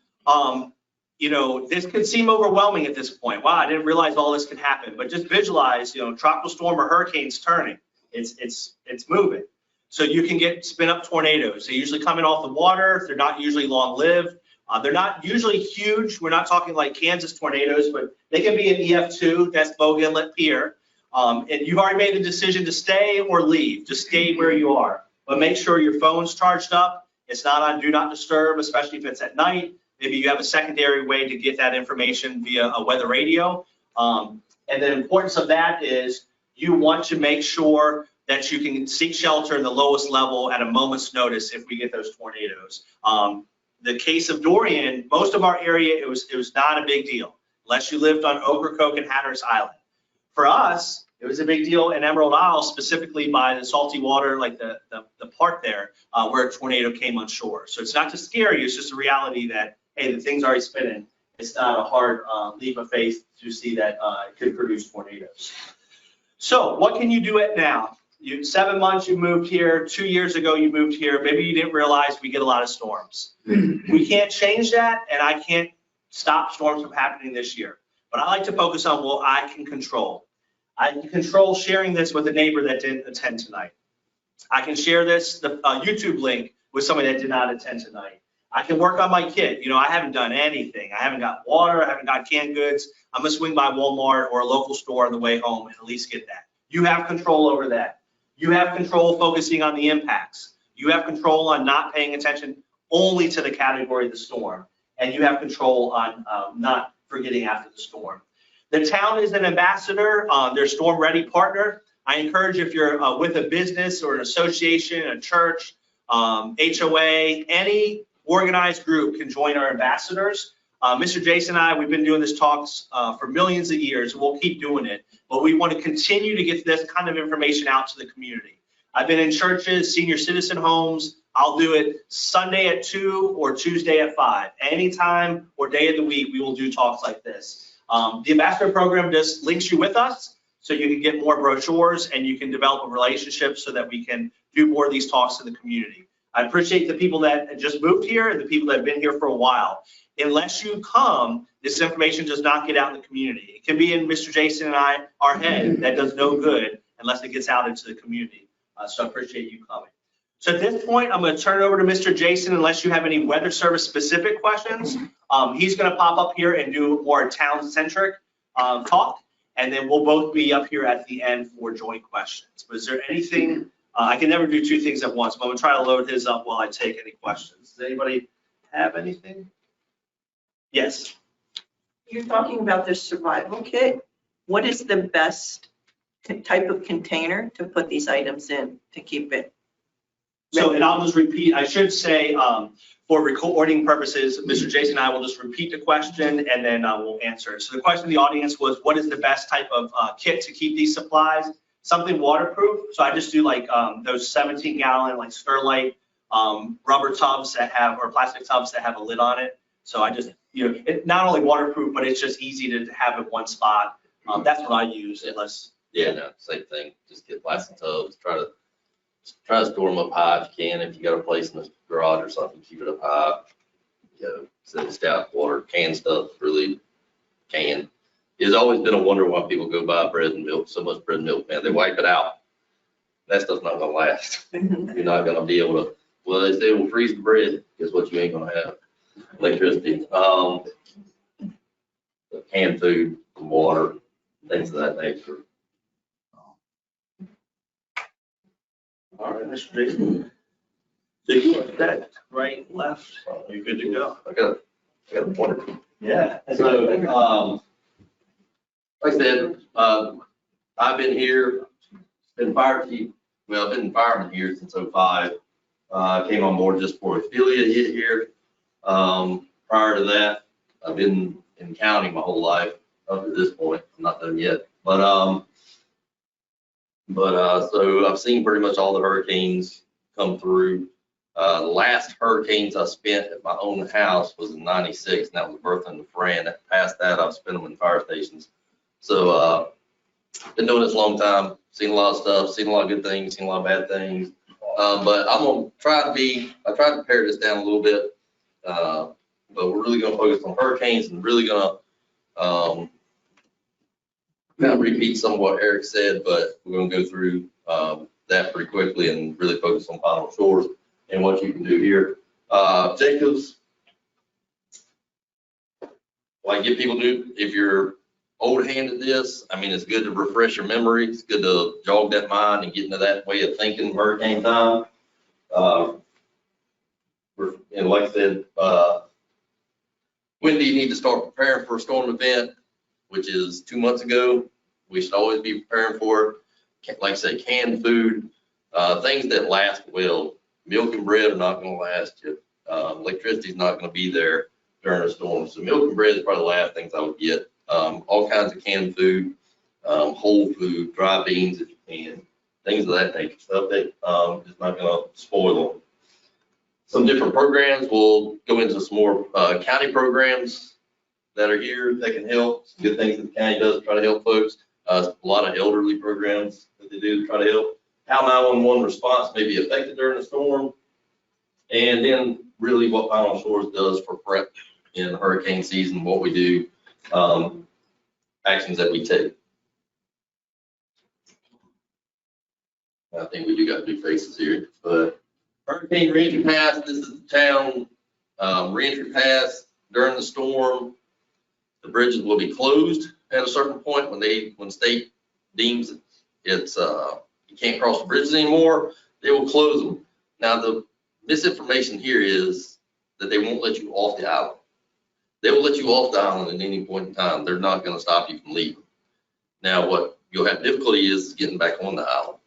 This could seem overwhelming at this point. Wow, I didn't realize all this could happen. But just visualize, tropical storm or hurricane's turning. It's moving. So you can spin up tornadoes. They usually come in off the water. They're not usually long-lived. They're not usually huge. We're not talking like Kansas tornadoes, but they can be an EF2. That's Bogue Inlet Pier. And you've already made the decision to stay or leave. Just stay where you are. But make sure your phone's charged up. It's not on Do Not Disturb, especially if it's at night. Maybe you have a secondary way to get that information via a weather radio. And the importance of that is you want to make sure that you can seek shelter in the lowest level at a moment's notice if we get those tornadoes. The case of Dorian, most of our area, it was not a big deal, unless you lived on Ocracoke and Hatteras Island. For us, it was a big deal in Emerald Isle, specifically by the salty water, like the part there, where a tornado came on shore. So it's not to scare you, it's just a reality that, hey, the thing's already spinning. It's not a hard leap of faith to see that it could produce tornadoes. So what can you do it now? 7 months you moved here, 2 years ago you moved here, maybe you didn't realize we get a lot of storms. We can't change that, and I can't stop storms from happening this year. But I like to focus on what I can control. I can control sharing this with a neighbor that didn't attend tonight. I can share this, the YouTube link, with somebody that did not attend tonight. I can work on my kid. I haven't done anything. I haven't got water, I haven't got canned goods. I'm gonna swing by Walmart or a local store on the way home and at least get that. You have control over that. You have control focusing on the impacts. You have control on not paying attention only to the category of the storm. And you have control on not forgetting after the storm. The town is an ambassador, their storm ready partner. I encourage, if you're with a business or an association, a church, HOA, any organized group can join our ambassadors. Mr. Jason and I, we've been doing this talks for millions of years. We'll keep doing it, but we want to continue to get this kind of information out to the community. I've been in churches, senior citizen homes. I'll do it Sunday at 2 or Tuesday at 5. Anytime or day of the week, we will do talks like this. The ambassador program just links you with us so you can get more brochures and you can develop a relationship so that we can do more of these talks in the community. I appreciate the people that just moved here and the people that have been here for a while. Unless you come, this information does not get out in the community. It can be in Mr. Jason and our head. That does no good unless it gets out into the community. So I appreciate you coming. So at this point, I'm going to turn it over to Mr. Jason, unless you have any weather service specific questions. He's going to pop up here and do more town-centric talk, and then we'll both be up here at the end for joint questions. But is there anything, I can never do two things at once, but I'm going to try to load his up while I take any questions. Does anybody have anything? Yes. You're talking about the survival kit. What is the best type of container to put these items in to keep it? So, and I'll just repeat, I should say, for recording purposes, Mr. Jason and I will just repeat the question and then we'll answer it. So the question of the audience was, what is the best type of kit to keep these supplies? Something waterproof. So I just do like those 17-gallon like Sterlite rubber tubs that have, or plastic tubs that have a lid on it. So I just, it's not only waterproof, but it's just easy to have in one spot. That's what I use, unless. Yeah, no, same thing. Just get plastic tubs. Try to store them up high if you can. If you got a place in the garage or something, keep it up high. So it's stout water, canned stuff, really canned. It's always been a wonder why people go buy bread and milk, so much bread and milk, man. They wipe it out. That stuff's not gonna last. You're not gonna be able to. Well, they say we'll freeze the bread. Guess what? You ain't gonna have electricity. Canned food, water, things of that nature. All right, Mr. Jason. So you are set, right, left, you're good to go. I got a pointer. Yeah. So, like I said, I've been here, been fire chief. Well, I've been fireman here since '05. Came on board just for affiliate here. Prior to that, I've been in county my whole life up to this point. I'm not done yet, but so I've seen pretty much all the hurricanes come through. The last hurricanes I spent at my own house was in '96, and that was Bertha and Fran. Past that, I've spent them in fire stations. So been doing this a long time, seen a lot of stuff, seen a lot of good things, seen a lot of bad things. But I'm gonna try to pare this down a little bit. But we're really gonna focus on hurricanes and really gonna kind of repeat some of what Eric said, but we're gonna go through that pretty quickly and really focus on final shores and what you can do here. Objectives, like get people to, if you're old hand at this, I mean, it's good to refresh your memory. It's good to jog that mind and get into that way of thinking hurricane time. And like I said, when do you need to start preparing for a storm event, which is 2 months ago? we should always be preparing for it. Like I say, canned food, things that last well. Milk and bread are not gonna last you. Electricity's not gonna be there during a storm. So milk and bread is probably the last things I would get. All kinds of canned food, whole food, dry beans if you can, things of that nature, stuff that is not gonna spoil them. Some different programs, we'll go into some more county programs that are here that can help. Some good things that the county does to try to help folks. A lot of elderly programs that they do to try to help. How 911 response may be affected during a storm. And then really what Final Shores does for prep in hurricane season, what we do, actions that we take. I think we do got new faces here, but Hurricane Reentry Pass, this is the town reentry pass during the storm. The bridges will be closed at a certain point when state deems it's you can't cross the bridges anymore, they will close them. Now the misinformation here is that they won't let you off the island. They will let you off the island at any point in time. They're not going to stop you from leaving. Now what you'll have difficulty is getting back on the island.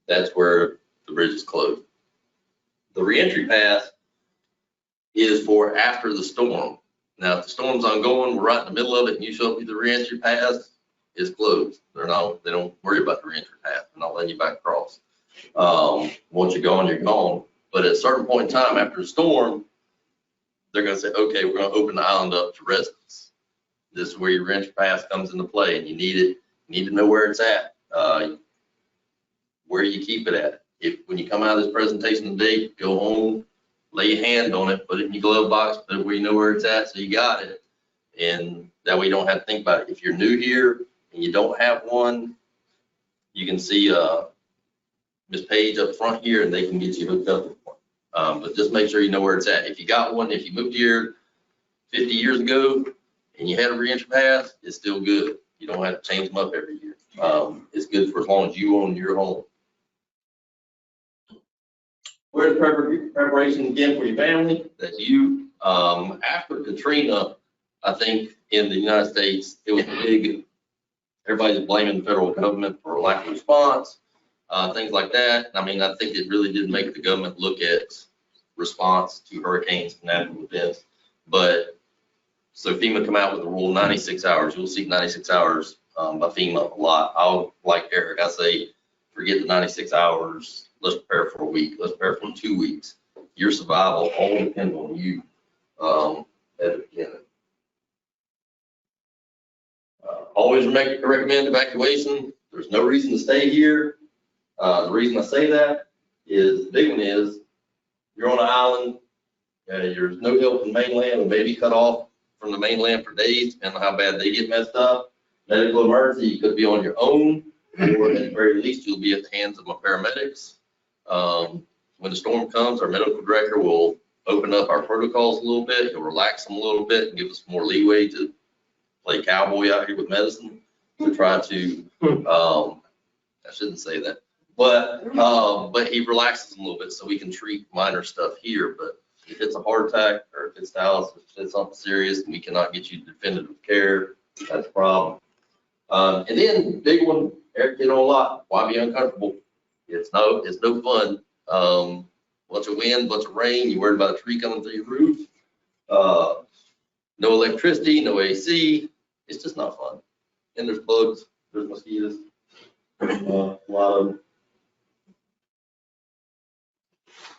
That's where the bridge is closed. The reentry path is for after the storm. Now, if the storm's ongoing, we're right in the middle of it, and you show up with the reentry path, it's closed. They don't worry about the reentry path. They're not letting you back across. Once you're gone, you're gone. But at a certain point in time after the storm, they're going to say, okay, we're going to open the island up to residents. This is where your reentry path comes into play, and you need it. You need to know where it's at, where you keep it at. When you come out of this presentation today, go home, lay your hand on it, put it in your glove box, put it where you know where it's at, so you got it. And that way you don't have to think about it. If you're new here and you don't have one, you can see Ms. Page up front here, and they can get you hooked up with one. But just make sure you know where it's at. If you got one, if you moved here 50 years ago and you had a reentry pass, it's still good. You don't have to change them up every year. It's good for as long as you own your home. Where's preparation again for your family? That's you. After Katrina, I think in the United States, it was big. Everybody's blaming the federal government for lack of response, things like that. I mean, I think it really did make the government look at response to hurricanes and natural events. But so FEMA come out with the rule 96 hours. You'll see 96 hours by FEMA a lot. I'll, like Eric, I say, forget the 96 hours. Let's prepare for a week. Let's prepare for 2 weeks. Your survival all depends on you at the beginning. Always recommend evacuation. There's no reason to stay here. The reason I say that is the big one is you're on an island. There's no help from the mainland. We may be cut off from the mainland for days, depending on how bad they get messed up. Medical emergency, you could be on your own, or at the very least, you'll be at the hands of my paramedics. When the storm comes, our medical director will open up our protocols a little bit. He'll relax them a little bit and give us more leeway to play cowboy out here with medicine to try to, I shouldn't say that, but he relaxes them a little bit so we can treat minor stuff here. But if it's a heart attack or if it's dialysis, if it's something serious and we cannot get you definitive care, that's a problem. And then big one, Eric hit on a lot. Why be uncomfortable? It's no fun. Bunch of wind, bunch of rain. You worried about a tree coming through your roof. No electricity, no AC. It's just not fun. And there's bugs, there's mosquitoes, a lot of them.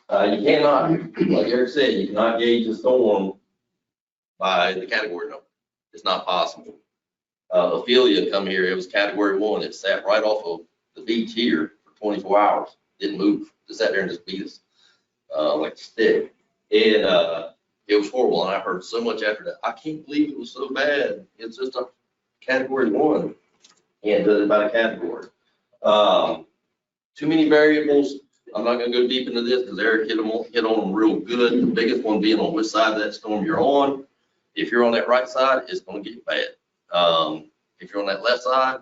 You cannot, like Eric said, you cannot gauge a storm by the category number. It's not possible. Ophelia come here, it was category 1. It sat right off of the beach here for 24 hours. Didn't move, just sat there and just beat us like a stick. And it was horrible. And I heard so much after that. I can't believe it was so bad. It's just a category 1. Can't do it by a category. Too many variables. I'm not going to go deep into this because Eric hit on them real good. The biggest one being on which side of that storm you're on. If you're on that right side, it's going to get bad. If you're on that left side,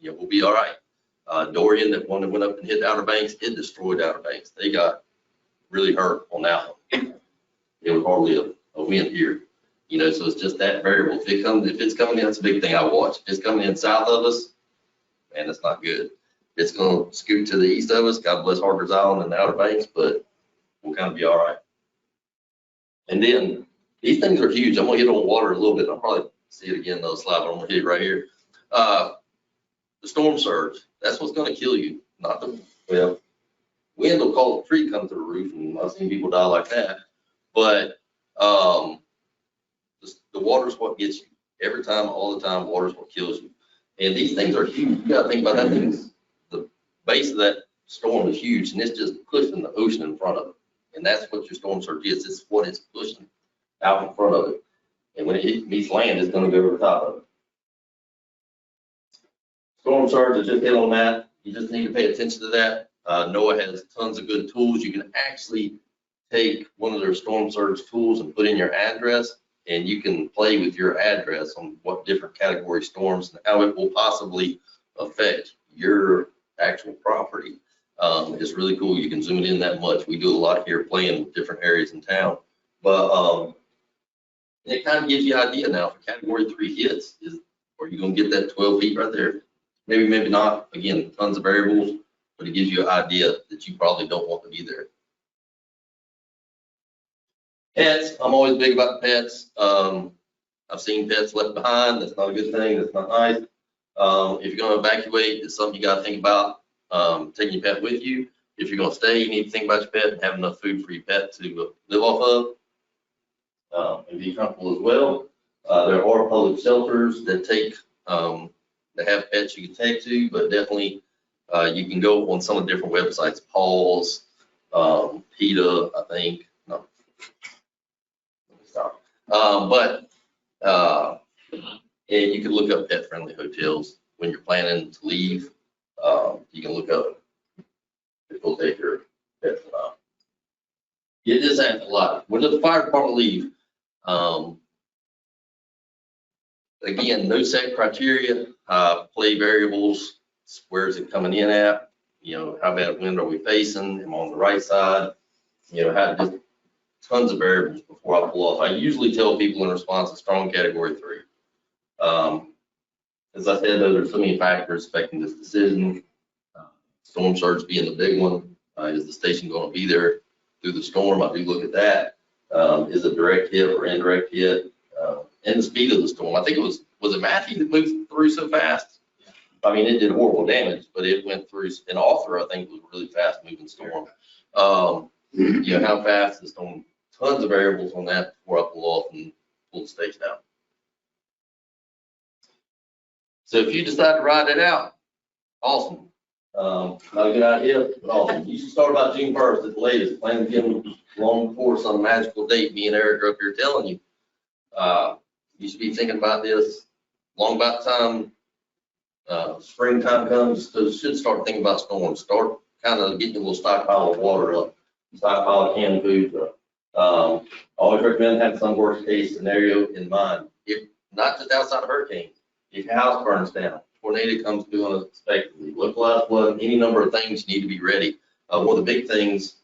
we'll be all right. Dorian, that one that went up and hit Outer Banks, it destroyed Outer Banks. They got really hurt on that one. It was hardly a wind here. You know, so it's just that variable. If it's coming in, that's a big thing I watch. If it's coming in south of us, man, that's not good. If it's gonna scoot to the east of us, God bless Harker's Island and the Outer Banks, but we'll kind of be all right. And then these things are huge. I'm gonna hit on water a little bit. I'll probably see it again in those slides, but I'm gonna hit it right here. The storm surge, that's what's gonna kill you. Not the, well, wind will cause a tree come through the roof, and I've seen people die like that. But the water's what gets you. Every time, all the time, water's what kills you. And these things are huge. You gotta think about that thing. The base of that storm is huge, and it's just pushing the ocean in front of it. And that's what your storm surge is. It's what it's pushing out in front of it. And when it meets land, it's gonna go over the top of it. Storm surge, I just hit on that. You just need to pay attention to that. NOAA has tons of good tools. You can actually take one of their storm surge tools and put in your address, and you can play with your address on what different category storms and how it will possibly affect your actual property. It's really cool. You can zoom it in that much. We do a lot here playing with different areas in town, but it kind of gives you an idea now for category 3 hits. Are you going to get that 12 feet right there? Maybe, maybe not. Again, tons of variables, but it gives you an idea that you probably don't want to be there. Pets, I'm always big about pets. I've seen pets left behind. That's not a good thing. That's not nice. If you're going to evacuate, it's something you got to think about, taking your pet with you. If you're going to stay, you need to think about your pet and have enough food for your pet to live off of and be comfortable as well. There are public shelters that that have pets you can take to, but definitely you can go on some of the different websites, Paws, PETA, I think. No. Stop. And you can look up pet-friendly hotels when you're planning to leave. You can look up if they'll take your pets or not. It just happens a lot. When does the fire department leave? Again, no set criteria, play variables. Where is it coming in at? You know, how bad wind are we facing? Am I on the right side? You know, how just tons of variables before I pull off. I usually tell people in response to strong category 3. As I said, though, there's so many factors affecting this decision. Storm surge being the big one. Is the station going to be there through the storm? I do look at that. Is it direct hit or indirect hit? And the speed of the storm. I think it was it Matthew that moved through so fast? I mean, it did horrible damage, but it went through, and Arthur, I think, was a really fast moving storm. You know, how fast the storm, tons of variables on that before I pull off and pull the station out. So if you decide to ride it out, awesome. Not a good idea, but awesome. You should start about June 1st at the latest. Plan to get them long before some magical date me and Eric are up here telling you. You should be thinking about this long about time springtime comes, so you should start thinking about storms. Start kind of getting a little stockpile of water up, stockpile of canned food up. Always recommend having some worst case scenario in mind. If not just outside of hurricane, if your house burns down, tornado comes through unexpectedly, localized flood, any number of things you need to be ready. One of the big things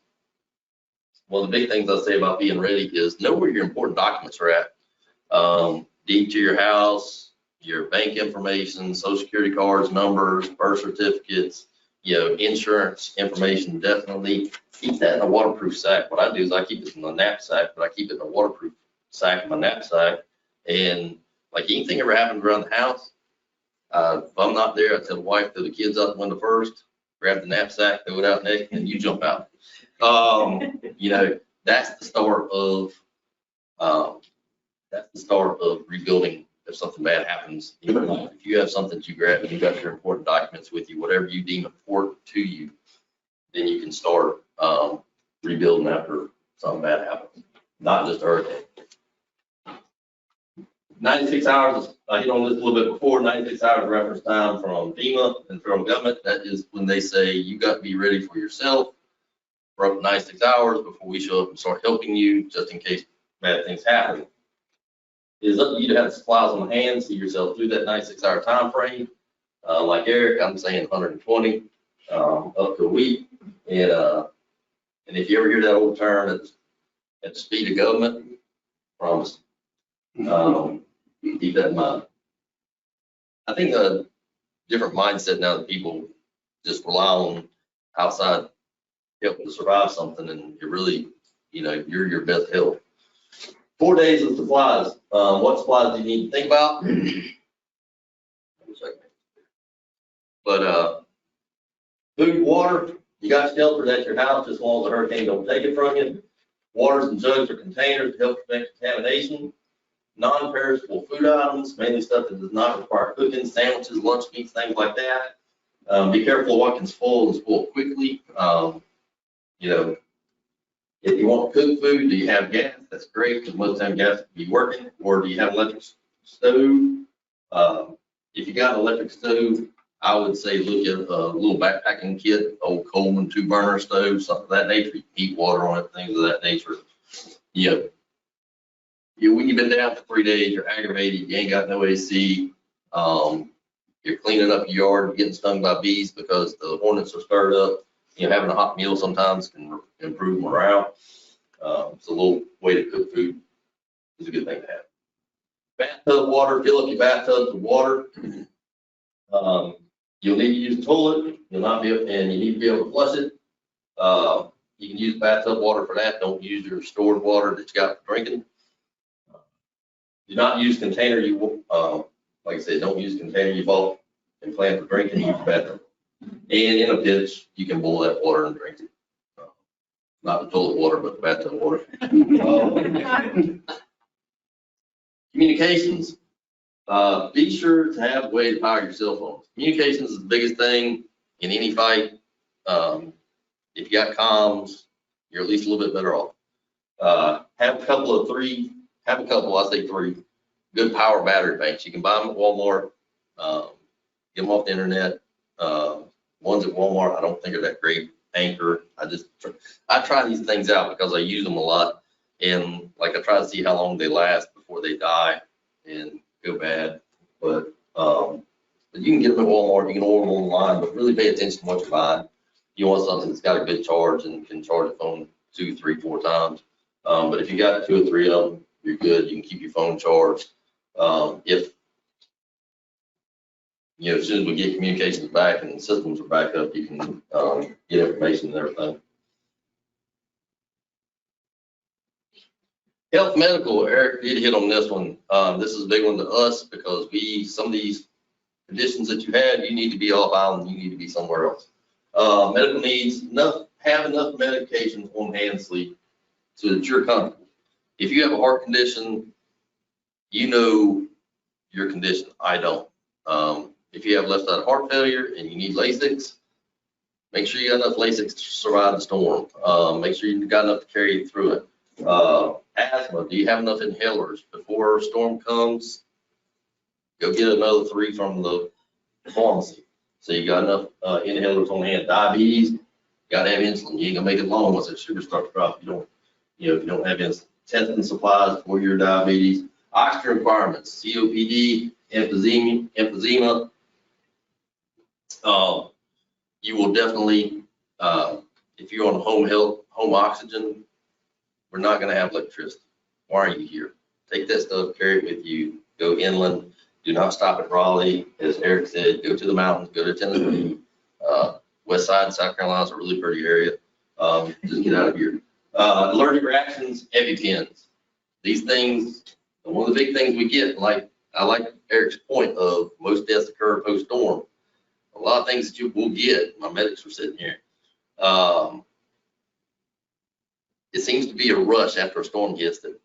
I say about being ready is know where your important documents are at. Deed to your house, your bank information, social security cards, numbers, birth certificates, you know, insurance information, definitely keep that in a waterproof sack. What I do is I keep it in a knapsack, but I keep it in a waterproof sack in my knapsack. And like anything ever happens around the house, if I'm not there, I tell the wife, throw the kids out the window first, grab the knapsack, throw it out next, and you jump out. You know, that's the start of rebuilding if something bad happens. If you have something to grab and you got your important documents with you, whatever you deem important to you, then you can start rebuilding after something bad happens, not just a hurricane. 96 hours, I hit on this a little bit before, 96 hours reference time from FEMA and federal government. That is when they say you got to be ready for yourself for up to 96 hours before we show up and start helping you, just in case bad things happen. It is up to you to have supplies on hand, see yourself through that 96-hour time frame. Like Eric, I'm saying 120 up to a week. And if you ever hear that old term, it's at the speed of government, promise. Keep that in mind. I think a different mindset now that people just rely on outside help to survive something, and you're really, you're your best help. 4 days of supplies. What supplies do you need to think about? But food, water, you got shelter at your house as long as a hurricane don't take it from you. Waters and jugs or containers to help prevent contamination. Non-perishable food items, mainly stuff that does not require cooking, sandwiches, lunch meats, things like that. Be careful of what can spoil and spoil quickly. If you want to cook food, do you have gas? That's great, because most of the time gas can be working. Or do you have electric stove? If you got an electric stove, I would say look at a little backpacking kit, old Coleman 2-burner stove, something of that nature. You can heat water on it, things of that nature. When you've been down for 3 days, you're aggravated, you ain't got no AC, you're cleaning up your yard, you're getting stung by bees because the hornets are stirred up. Having a hot meal sometimes can improve morale. It's a little way to cook food. It's a good thing to have. Bathtub water, fill up your bathtub with water. You'll need to use the toilet. And you need to be able to flush it. You can use bathtub water for that. Don't use your stored water that you got for drinking. Do not use container like I said, don't use container you bought and plan for drinking. Use bathtub. And in a pinch, you can boil that water and drink it. Not the toilet water, but the bathtub water. Communications. Be sure to have a way to power your cell phone. Communications is the biggest thing in any fight. If you got comms, you're at least a little bit better off. Have I say three good power battery banks. You can buy them at Walmart, get them off the internet. Ones at Walmart, I don't think are that great. Anchor, I try these things out because I use them a lot, and I try to see how long they last before they die and go bad. But you can get them at Walmart, you can order them online, but really pay attention to what you're buying. You want something that's got a good charge and can charge the phone 2, 3, 4 times. But if you got 2 or 3 of them, you're good. You can keep your phone charged. As soon as we get communications back and systems are back up, you can get information and everything. Health medical, Eric did hit on this one. This is a big one to us because some of these conditions that you had, you need to be off island, you need to be somewhere else. Medical needs, have enough medications on hand, sleep, so that you're comfortable. If you have a heart condition, you know your condition. I don't. If you have left-side heart failure and you need Lasix, make sure you got enough Lasix to survive the storm. Make sure you got enough to carry you through it. Asthma, do you have enough inhalers? Before a storm comes, go get another 3 from the pharmacy. So you got enough inhalers on hand. Diabetes, you gotta have insulin. You ain't gonna make it long once that sugar starts to drop. If you don't have insulin. Testing supplies for your diabetes. Oxygen requirements, COPD, emphysema. You will definitely, if you're on home oxygen, we're not going to have electricity. Why are you here? Take that stuff, carry it with you, go inland. Do not stop at Raleigh. As Eric said, go to the mountains, go to Tennessee. West side, South Carolina is a really pretty area. Just get out of here. Allergic reactions, EpiPens. These things, one of the big things we get, I like Eric's point of most deaths occur post-storm. A lot of things that you will get, my medics were sitting here. It seems to be a rush after a storm hits that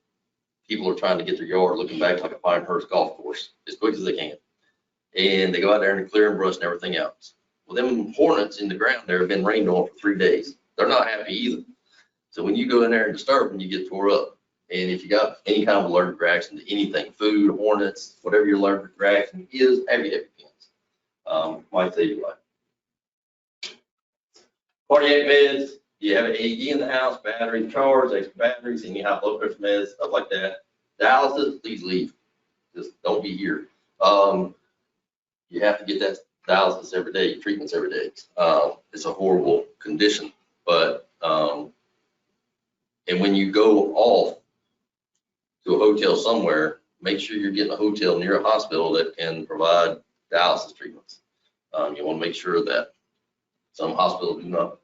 people are trying to get their yard looking back like a Pinehurst golf course as quick as they can. And they go out there and clear and brush and everything else. Well, them hornets in the ground there have been rained on for 3 days. They're not happy either. So when you go in there and disturb them, you get tore up. And if you got any kind of allergic reaction to anything, food, hornets, whatever your allergic reaction is, have your EpiPens. Might save your life. Cardiac meds, you have an AED in the house, batteries, charged, extra batteries, any high blood pressure meds, stuff like that. Dialysis, please leave. Just don't be here. You have to get that dialysis every day, treatments every day. It's a horrible condition, but and when you go off to a hotel somewhere, make sure you're getting a hotel near a hospital that can provide dialysis treatments. You want to make sure that some hospitals do not.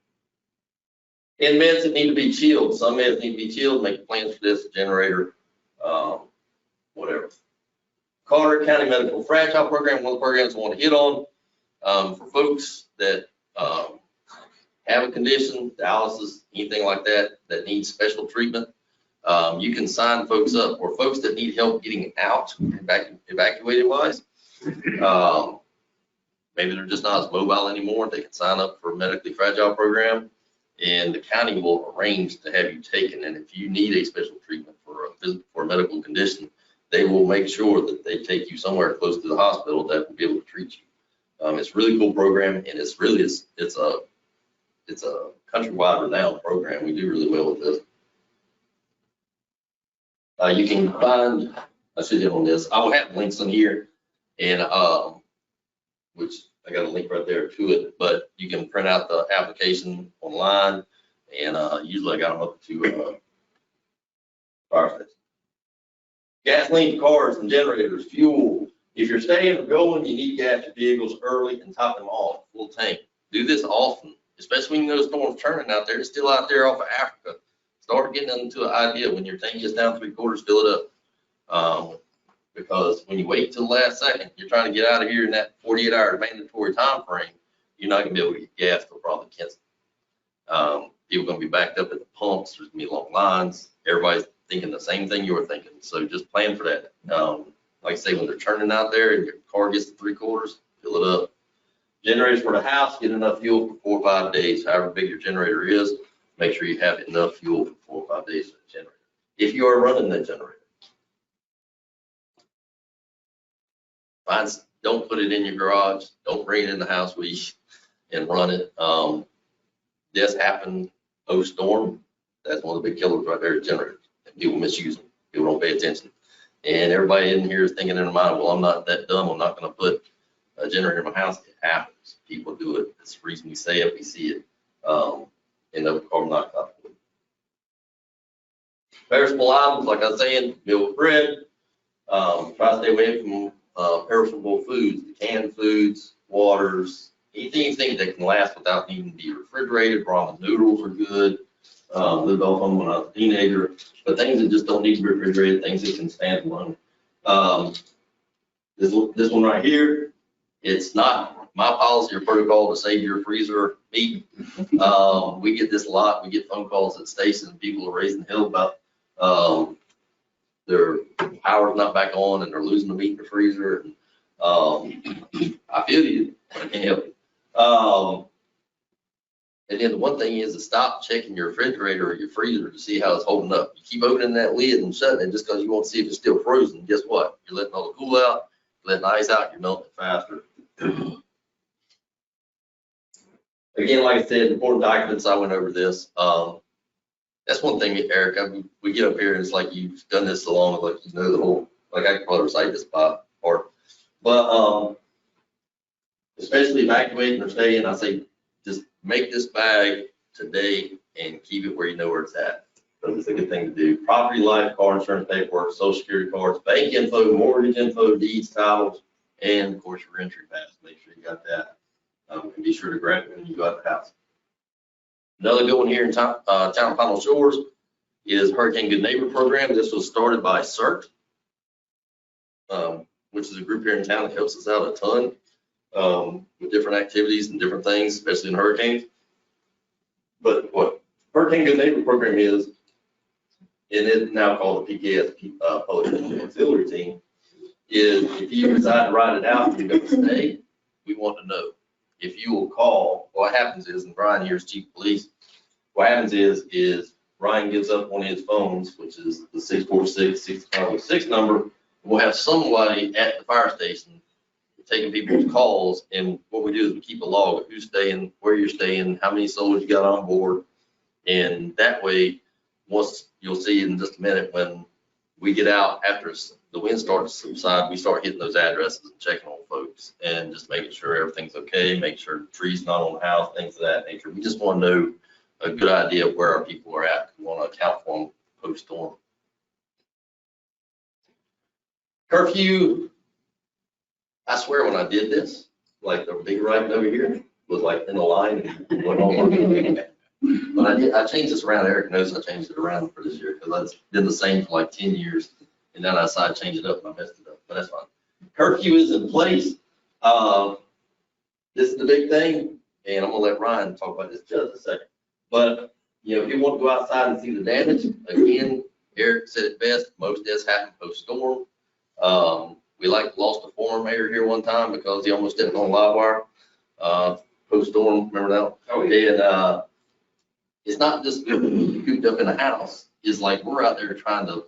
And meds that need to be chilled. Some meds need to be chilled. Make plans for this generator, whatever. Carter County Medical Fragile Program, one of the programs I want to hit on for folks that have a condition, dialysis, anything like that, that needs special treatment. You can sign folks up, or folks that need help getting out, evacuated wise. Maybe they're just not as mobile anymore. They can sign up for a medically fragile program, and the county will arrange to have you taken. And if you need a special treatment for a medical condition, they will make sure that they take you somewhere close to the hospital that will be able to treat you. It's a really cool program, and it's a countrywide renowned program. We do really well with this. You can find, I should hit on this. I will have links in here, and which I got a link right there to it, but you can print out the application online, and usually I got them up to fire station. Gasoline, cars, and generators, fuel. If you're staying or going, you need gas your vehicles early and top them off, full tank. Do this often, especially when you know the storm's turning out there. It's still out there off of Africa. Start getting into an idea when your tank gets down 3/4, fill it up. Because when you wait till the last second, you're trying to get out of here in that 48-hour mandatory time frame, you're not gonna be able to get gas till probably Kinston. People are gonna be backed up at the pumps. There's gonna be long lines. Everybody's thinking the same thing you're thinking. So just plan for that. Like I say, when they're turning out there and your car gets to 3/4, fill it up. Generators for the house, get enough fuel for 4 or 5 days. However big your generator is, make sure you have enough fuel for 4 or 5 days for the generator, if you are running that generator. Don't put it in your garage. Don't bring it in the house with you and run it. This happened post-storm. That's one of the big killers right there, generators. People misuse them. People don't pay attention. And everybody in here is thinking in their mind, well, I'm not that dumb. I'm not going to put a generator in my house. It happens. People do it. That's the reason we say it. We see it. End up carbon monoxide. Perishable items, like I was saying, milk, bread. Try to stay away from perishable foods, canned foods, waters, anything that can last without needing to be refrigerated. Ramen noodles are good. Lived off them when I was a teenager, but things that just don't need to be refrigerated, things that can stand alone. This one right here, it's not my policy or protocol to save your freezer meat. We get this a lot. We get phone calls at stations, and people are raising hell about their power's not back on and they're losing the meat in the freezer. I feel you, but I can't help it. And then the one thing is to stop checking your refrigerator or your freezer to see how it's holding up. You keep opening that lid and shutting it just because you want to see if it's still frozen. Guess what? You're letting all the cool out, letting the ice out, you're melting it faster. Again, like I said, important documents, I went over this. That's one thing, Eric, we get up here and it's like you've done this so long, like you know the whole, like I can probably recite this by heart. But especially evacuating or staying, I say just make this bag today and keep it where you know where it's at. So it's a good thing to do. Property, life, car insurance paperwork, social security cards, bank info, mortgage info, deeds, titles, and of course your entry pass. Make sure you got that. And be sure to grab it when you go out the house. Another good one here in town of Final Shores is Hurricane Good Neighbor Program. This was started by CERT, which is a group here in town that helps us out a ton with different activities and different things, especially in hurricanes. But what Hurricane Good Neighbor Program is, and it's now called the PKS, Public Auxiliary Team, is if you decide to ride it out and you're going to stay, we want to know. If you will call, what happens is, and Brian here is chief of police, what happens is Brian gives up one of his phones, which is the 646-6506 number. We'll have somebody at the fire station taking people's calls, and what we do is we keep a log of who's staying, where you're staying, how many soldiers you got on board, and that way, once you'll see in just a minute when we get out after the wind starts to subside, we start hitting those addresses and checking on folks and just making sure everything's okay, make sure the tree's not on the house, things of that nature. We just want to know a good idea of where our people are at. We want to account for them post-storm. Curfew, I swear when I did this, like the big right over here was like in the line. And went on. But I changed this around. Eric knows I changed it around for this year because I've been the same for like 10 years. And then I decided to change it up and I messed it up, but that's fine. Curfew is in place. This is the big thing, and I'm gonna let Ryan talk about this just a second. But, you know, if you want to go outside and see the damage, again, Eric said it best, most deaths happen post-storm. We lost a former mayor here one time because he almost did it on live wire, post-storm, remember that? Oh, yeah. And, it's not just cooped up in a house. It's like we're out there trying to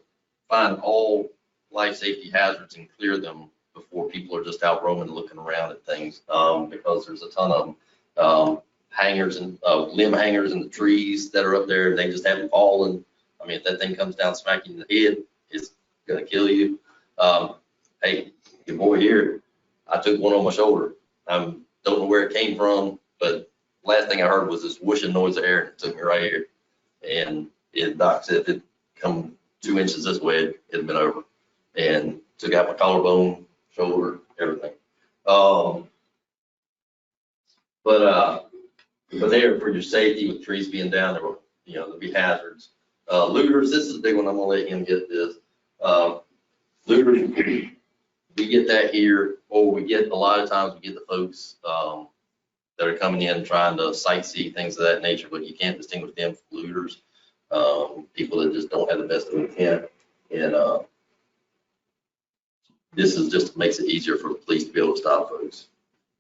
find all life safety hazards and clear them before people are just out roaming, looking around at things. Because there's a ton of hangers and limb hangers in the trees that are up there, and they just haven't fallen. I mean, if that thing comes down smacking you in the head, it's gonna kill you. Hey, your boy here, I took one on my shoulder. Don't know where it came from, but last thing I heard was this whooshing noise of air, and it took me right here. And Doc said if it come 2 inches this way, it'd been over. And took out my collarbone, shoulder, everything. But there for your safety, with trees being down, there will, you know, there'll be hazards. Looters, this is a big one. I'm gonna let him get this. Looters, we get that here, or we get a lot of times we get the folks that are coming in trying to sightsee, things of that nature, but you can't distinguish them from looters. People that just don't have the best of intent. And this is just makes it easier for the police to be able to stop folks.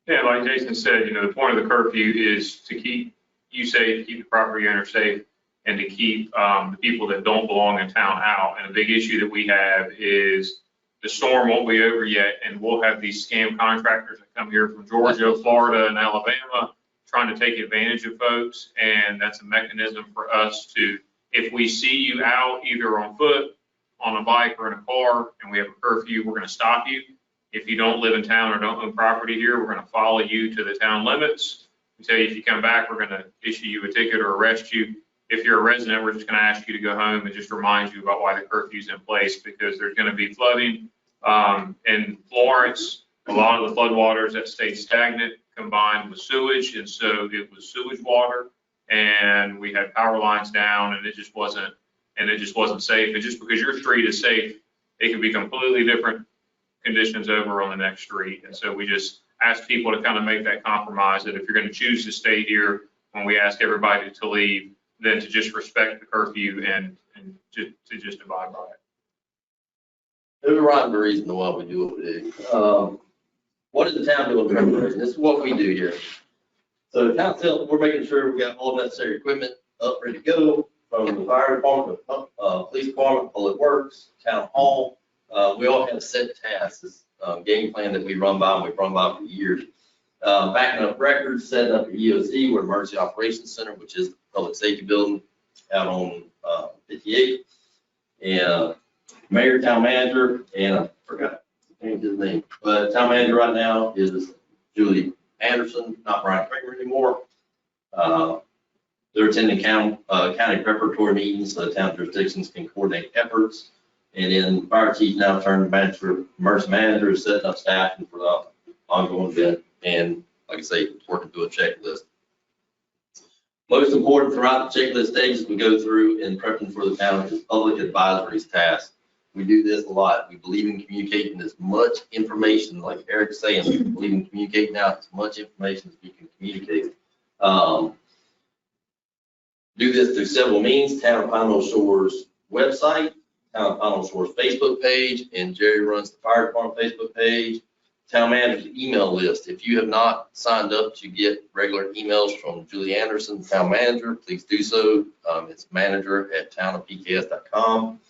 Yeah, like Jason said, you know, the point of the curfew is to keep you safe, keep the property owner safe, and to keep the people that don't belong in town out. And a big issue that we have is the storm won't be over yet, and we'll have these scam contractors that come here from Georgia, Florida, and Alabama trying to take advantage of folks. And that's a mechanism for us to, if we see you out either on foot, on a bike, or in a car, and we have a curfew, we're going to stop you. If you don't live in town or don't own property here, we're going to follow you to the town limits. We tell you if you come back, we're going to issue you a ticket or arrest you. If you're a resident, we're just going to ask you to go home and just remind you about why the curfew's in place, because there's going to be flooding. In Florence, a lot of the floodwaters that stayed stagnant combined with sewage, and so it was sewage water, and we had power lines down, and it just wasn't safe. And just because your street is safe, it can be completely different conditions over on the next street. And so we just ask people to kind of make that compromise, that if you're going to choose to stay here when we ask everybody to leave, then to just respect the curfew and to just abide by it. There's a rhyme and reason to why we do what we do. What is the town doing in preparation? This is what we do here. So the town itself, we're making sure we got all necessary equipment up, ready to go, from the fire department, police department, public works, town hall. We all have set tasks, this game plan that we run by, and we've run by for years. Backing up records, setting up your EOC, we're Emergency Operations Center, which is the public safety building out on 58. And mayor, town manager, and I forgot to change his name, but town manager right now is Julie Anderson, not Brian Kramer anymore. They're attending county preparatory meetings so the town jurisdictions can coordinate efforts. And then fire chief now turned manager, emergency manager, is setting up staffing for the ongoing event. And like I say, working through a checklist. Most important throughout the checklist stages we go through in prepping for the town is public advisories task. We do this a lot. We believe in communicating as much information, like Eric's saying, we believe in communicating out as much information as we can communicate. Do this through several means: Town of Pine Shores website, Town of Pine Shores Facebook page, and Jerry runs the fire department Facebook page. Town manager's email list. If you have not signed up to get regular emails from Julie Anderson, town manager, please do so. It's manager@townofpks.com.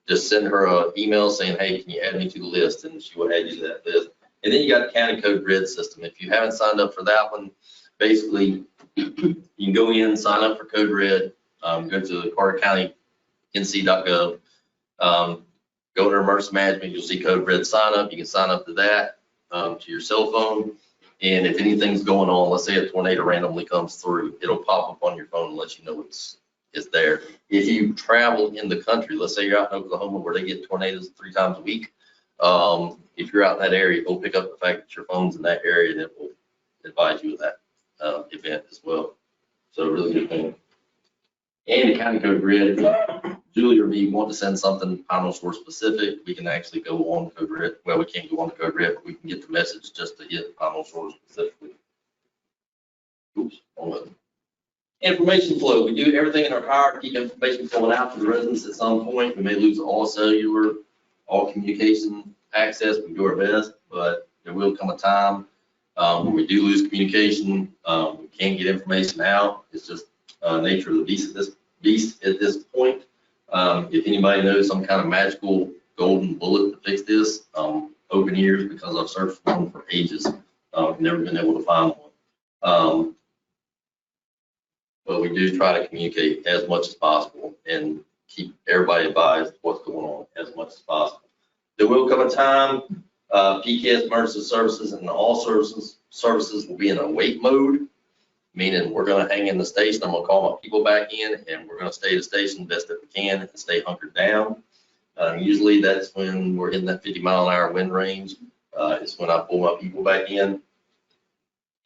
Just send her an email saying, hey, can you add me to the list? And she will add you to that list. And then you got the county code grid system. If you haven't signed up for that one, basically you can go in, sign up for code red, go to Carter County NC.gov, go to emergency management, you'll see code red sign up. You can sign up to that to your cell phone. And if anything's going on, let's say a tornado randomly comes through, it'll pop up on your phone and let you know it's there. If you travel in the country, let's say you're out in Oklahoma where they get tornadoes 3 times a week, If you're out in that area, go pick up the fact that your phone's in that area, and it will advise you of that event as well. So really good thing. And the county code grid, Julie or me want to send something Pinal Source specific, we can actually go on code grid. Well, we can't go on the code grid, but we can get the message just to hit Pinal Source specifically. Oops, wrong button. Information flow, we do everything in our power to keep information flowing out to the residents at some point. We may lose all cellular, all communication access, we do our best, but there will come a time when we do lose communication, we can't get information out. It's just nature of the beast at this point. If anybody knows some kind of magical golden bullet to fix this, open ears, because I've searched for one for ages. Never been able to find one. But we do try to communicate as much as possible and keep everybody advised of what's going on as much as possible. There will come a time, PCAS emergency services and all services will be in a wait mode, meaning we're going to hang in the station. I'm going to call my people back in, and we're going to stay at the station best that we can and stay hunkered down. Usually that's when we're in that 50-mile-an-hour wind range. It's when I pull my people back in.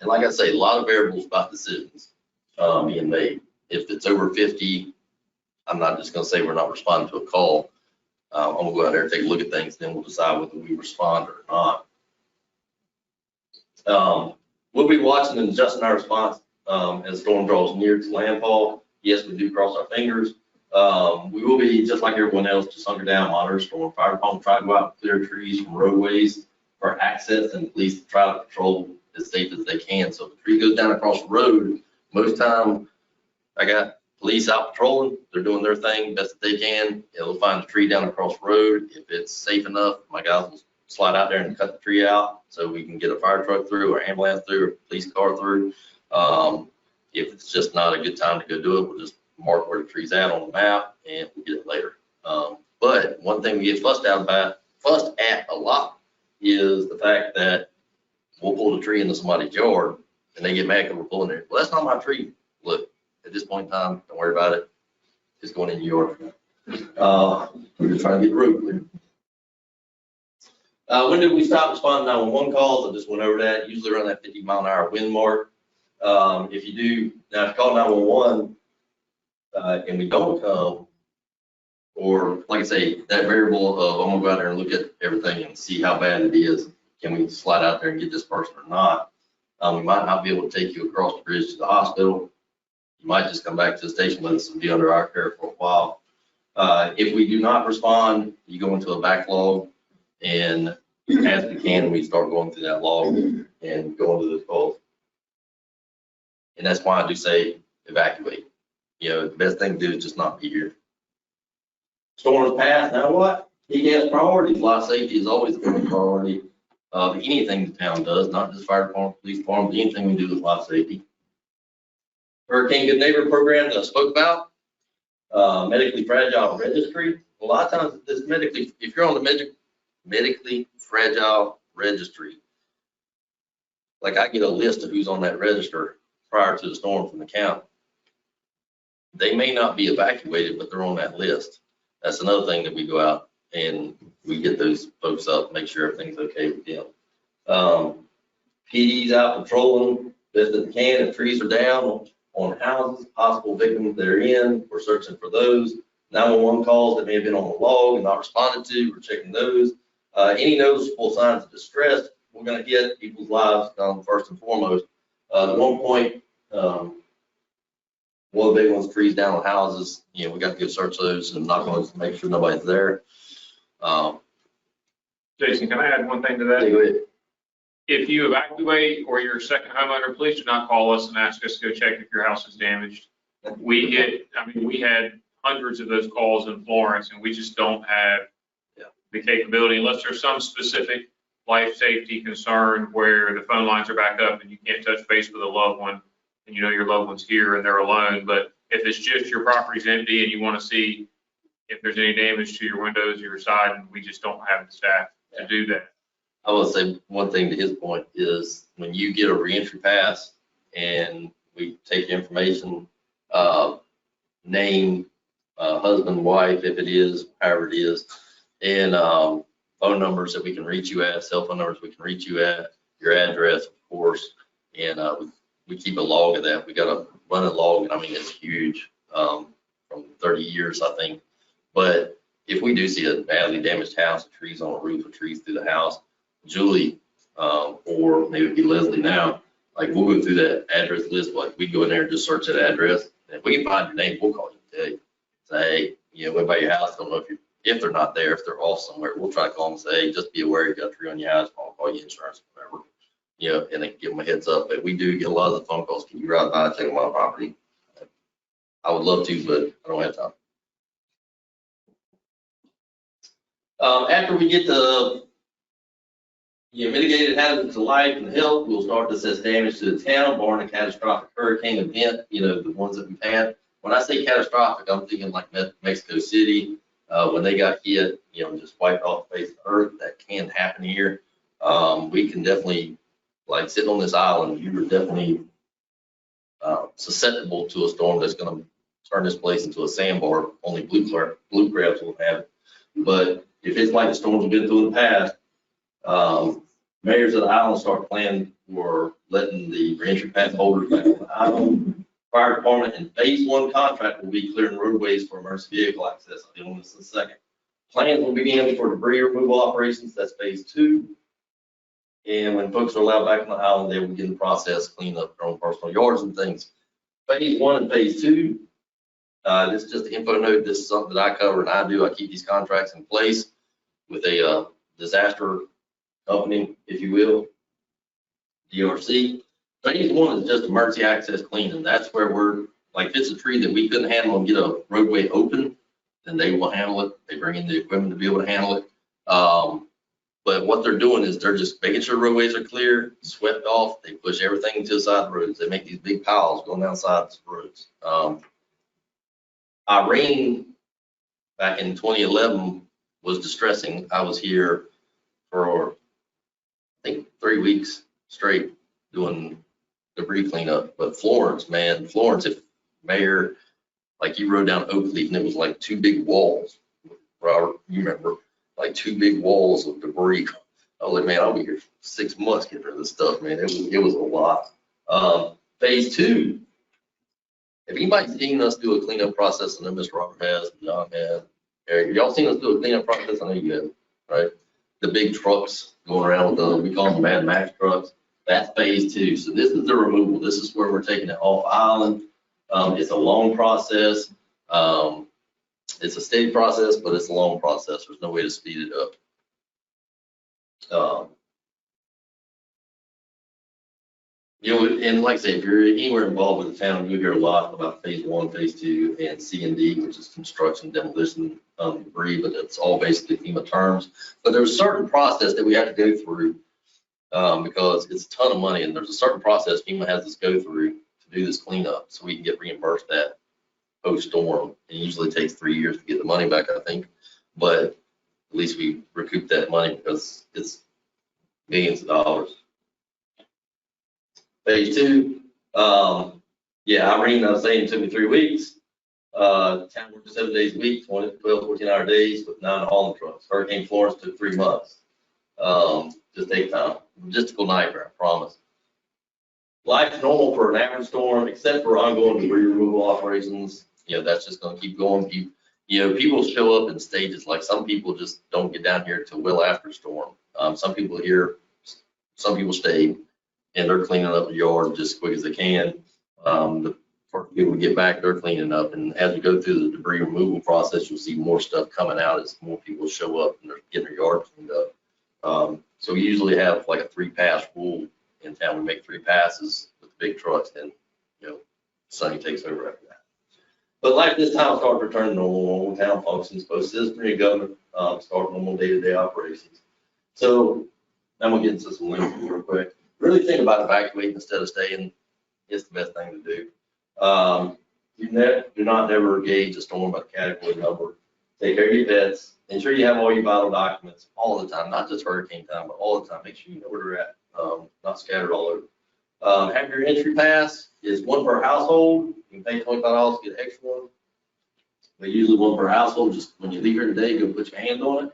And like I say, a lot of variables about decisions being made. If it's over 50, I'm not just going to say we're not responding to a call. I'm going to go out there and take a look at things, then we'll decide whether we respond or not. We'll be watching and adjusting our response as storm draws near to landfall. Yes, we do cross our fingers. We will be, just like everyone else, just hunker down, monitor storm. Fire department try to go out and clear trees from roadways for access, and police try to patrol as safe as they can. So if the tree goes down across the road, most time I got police out patrolling. They're doing their thing best that they can. They'll find the tree down across the road. If it's safe enough, my guys will slide out there and cut the tree out so we can get a fire truck through, or ambulance through, or police car through. If it's just not a good time to go do it, we'll just mark where the tree's at on the map and we'll get it later. But one thing we get fussed at a lot is the fact that we'll pull the tree into somebody's yard and they get mad because we're pulling it. Well, that's not my tree. Look, at this point in time, don't worry about it. It's going in your yard. We're just trying to get the road clear. When did we stop responding to 911 calls? I just went over that. Usually around that 50-mile-an-hour wind mark. If you do, now if you call 911 and we don't come, or like I say, that variable of I'm gonna go out there and look at everything and see how bad it is. Can we slide out there and get this person or not? We might not be able to take you across the bridge to the hospital. You might just come back to the station with us and be under our care for a while. If we do not respond, you go into a backlog, and as we can, we start going through that log and going to the calls. And that's why I do say evacuate. You know, the best thing to do is just not be here. Storms pass, now what? PCAS priorities, life safety is always a priority of anything the town does, not just fire department, police department, anything we do with life safety. Hurricane Good Neighbor program that I spoke about, medically fragile registry. A lot of times this if you're on the medically fragile registry, like I get a list of who's on that register prior to the storm from the county. They may not be evacuated, but they're on that list. That's another thing that we go out and we get those folks up, make sure everything's okay with them. PD's out patrolling best that they can. If trees are down on houses, possible victims that are in, we're searching for those. 911 calls that may have been on the log and not responded to, we're checking those. Any noticeable signs of distress, we're going to get people's lives first and foremost. At one point, one of the big ones, trees down on houses, you know, we got to go search those and knock on those to make sure nobody's there. Jason, can I add one thing to that? Go ahead. If you evacuate or you're a second homeowner, please do not call us and ask us to go check if your house is damaged. We had hundreds of those calls in Florence, and we just don't have the capability unless there's some specific life safety concern where the phone lines are back up and you can't touch base with a loved one and you know your loved one's here and they're alone. But if it's just your property's empty and you want to see if there's any damage to your windows, your side, and we just don't have the staff to do that. I will say one thing to his point is when you get a reentry pass and we take your information, name, husband, wife, if it is, however it is, and phone numbers that we can reach you at, cell phone numbers we can reach you at, your address, of course. And we keep a log of that. We got a running log, and I mean, it's huge, from 30 years, I think. But if we do see a badly damaged house, trees on a roof, or trees through the house, Julie, or maybe it'd be Leslie now, like we'll go through that address list, like we go in there and just search that address. And if we can find your name, we'll call you today. Say, hey, went by your house, don't know if they're not there, if they're off somewhere, we'll try to call them and say, hey, just be aware you got a tree on your house, I'll call you insurance, whatever. And then give them a heads up. But we do get a lot of the phone calls. Can you ride by, check on my property? I would love to, but I don't have time. After we get the mitigated hazards to life and health, we'll start to assess damage to the town, barring a catastrophic hurricane event, the ones that we've had. When I say catastrophic, I'm thinking like Mexico City, when they got hit, just wiped off the face of the earth. That can happen here. We can definitely, like sitting on this island, you are definitely susceptible to a storm that's going to turn this place into a sandbar. Only blue crabs will have it. But if it's like the storms we've been through in the past, mayors of the island start planning for letting the reentry pass holders back on the island. Fire department and phase 1 contract will be clearing roadways for emergency vehicle access. I'll be on this in a second. Plans will begin for debris removal operations. That's phase 2. And when folks are allowed back on the island, they will begin the process, clean up their own personal yards and things. Phase 1 and phase 2. This is just an info note. This is something that I cover and I do. I keep these contracts in place with a disaster company, if you will, DRC. Phase 1 is just emergency access cleaning. That's where we're, like, if it's a tree that we couldn't handle and get a roadway open, then they will handle it. They bring in the equipment to be able to handle it. But what they're doing is they're just making sure roadways are clear, swept off. They push everything to the side of the roads. They make these big piles going down sides of the roads. Irene back in 2011 was distressing. I was here for, I think, 3 weeks straight doing debris cleanup. But Florence, if Mayor, like you rode down Oakleaf and it was like 2 big walls. Robert, you remember, like 2 big walls of debris. I was like, man, I'll be here 6 months getting rid of this stuff, man. It was a lot. Phase 2. Have anybody seen us do a cleanup process? I know Mr. Robert has, John has, Eric. Y'all seen us do a cleanup process? I know you have, right? The big trucks going around with we call them Mad Max trucks. That's phase 2. So this is the removal. This is where we're taking it off island. It's a long process. It's a steady process, but it's a long process. There's no way to speed it up. And like I say, if you're anywhere involved with the town, you hear a lot about phase 1, phase 2, and C&D, which is construction, demolition, debris, but it's all basically FEMA terms. But there's a certain process that we have to go through because it's a ton of money, and there's a certain process FEMA has us go through to do this cleanup so we can get reimbursed that post-storm. It usually takes 3 years to get the money back, I think, but at least we recoup that money because it's millions of dollars. Phase 2, Irene, I was saying, it took me 3 weeks. Town worked 7 days a week, 12, 14-hour days with 9 hauling trucks. Hurricane Florence took 3 months. Just take time. Logistical nightmare, I promise. Life's normal for an average storm, except for ongoing debris removal operations. That's just going to keep going. People show up in stages. Like some people just don't get down here until well after storm. Some people stay. And they're cleaning up the yard just as quick as they can. The first people to get back, they're cleaning up. And as we go through the debris removal process, you'll see more stuff coming out as more people show up and they're getting their yard cleaned up. So we usually have like a 3-pass rule in town. We make 3 passes with the big trucks, and Sonny takes over after that. But life this time started to return to normal town functions, both citizenry and government start normal day-to-day operations. So I'm gonna get into some links real quick. Really think about evacuating instead of staying. It's the best thing to do. Do not never gauge a storm by the category number. Take care of your pets. Ensure you have all your vital documents all the time, not just hurricane time, but all the time. Make sure you know where they're at, not scattered all over. Have your entry pass is 1 per household. You can pay $25 to get an extra one. But usually 1 per household. Just when you leave here today, go put your hand on it.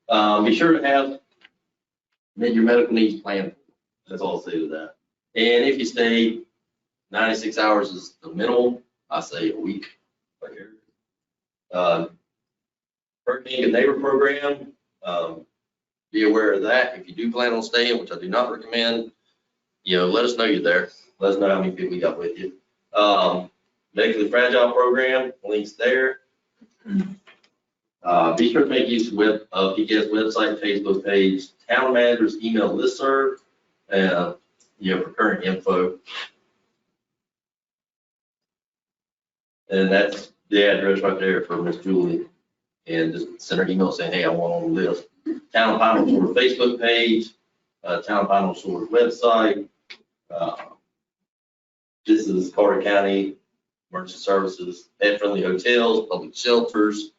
Be sure to have your medical needs planned. That's all I'll say to that. And if you stay 96 hours is the minimal, I say a week. Right here. Hurricane Good Neighbor Program, be aware of that. If you do plan on staying, which I do not recommend, let us know you're there. Let us know how many people you got with you. Medically Fragile Program, links there. Be sure to make use of PKS website, Facebook page, town manager's email listserv, for current info. And that's the address right there for Miss Julie. And just send her an email saying, hey, I want on the list. Town of Pineville Shores Facebook page, Town of Pineville Shores website. This is Carter County Emergency Services, pet-friendly hotels, public shelters,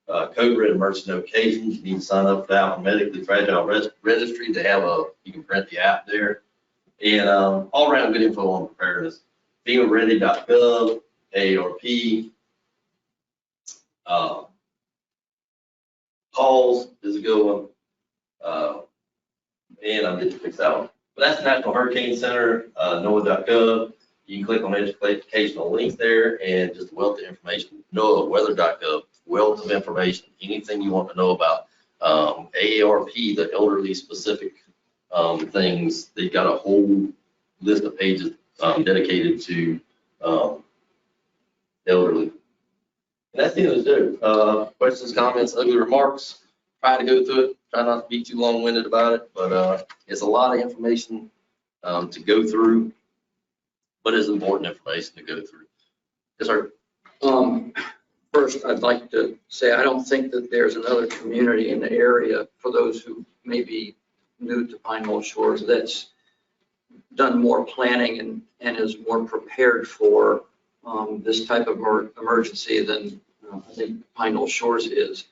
code red emergency notifications. You need to sign up for that medically fragile registry to have you can print the app there. And all around good info on preparedness. FEMAready.gov, AARP. Calls is a good one. And I'm getting to fix that one. But that's the National Hurricane Center, NOAA.gov. You can click on educational links there and just a wealth of information. NOAAweather.gov, wealth of information. Anything you want to know about AARP, the elderly specific things. They've got a whole list of pages dedicated to elderly. And that's the end of the show. Questions, comments, ugly remarks. Try to go through it. Try not to be too long-winded about it, but it's a lot of information to go through, but it's important information to go through. Yes, sir. First, I'd like to say I don't think that there's another community in the area, for those who may be new to Pine Knoll Shores, that's done more planning and is more prepared for this type of emergency than I think Pine Knoll Shores is.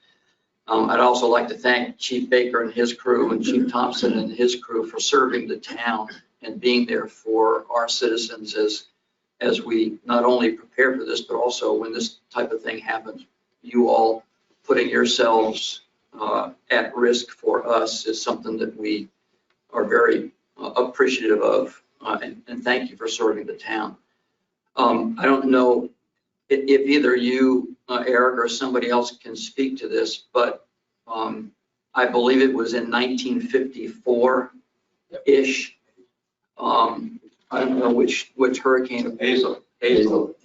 I'd also like to thank Chief Baker and his crew and Chief Thompson and his crew for serving the town and being there for our citizens as we not only prepare for this, but also when this type of thing happens. You all putting yourselves at risk for us is something that we are very appreciative of, and thank you for serving the town. I don't know if either you, Eric, or somebody else can speak to this, but I believe it was in 1954-ish. I don't know which hurricane. Hazel. Hazel.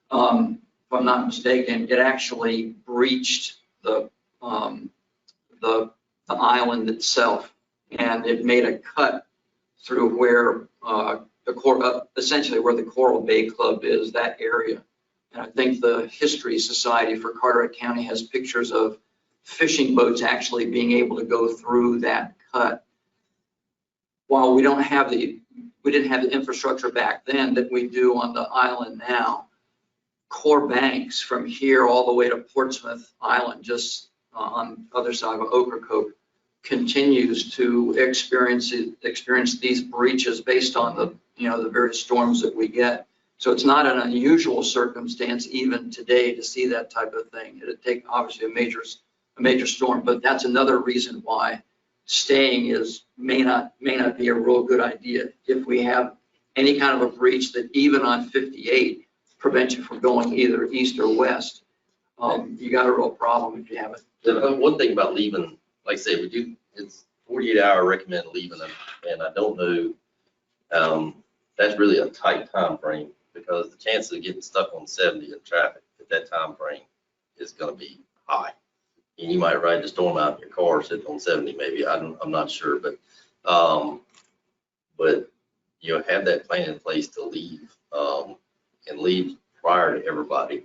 If I'm not mistaken, it actually breached the island itself, and it made a cut through where essentially where the Coral Bay Club is, that area. And I think the History Society for Carteret County has pictures of fishing boats actually being able to go through that cut. While we didn't have the infrastructure back then that we do on the island now, core banks from here all the way to Portsmouth Island, just on the other side of Ocracoke, continues to experience these breaches based on the various storms that we get. So it's not an unusual circumstance even today to see that type of thing. It'd take obviously a major storm, but that's another reason why staying may not be a real good idea. If we have any kind of a breach that even on 58 prevents you from going either east or west, you got a real problem if you have it. One thing about leaving, like I say, it's 48-hour recommend leaving them, and I don't know, that's really a tight time frame, because the chance of getting stuck on 70 in traffic at that time frame is going to be high. And you might ride the storm out in your car sitting on 70, maybe. I'm not sure, but have that plan in place to leave, and leave prior to everybody.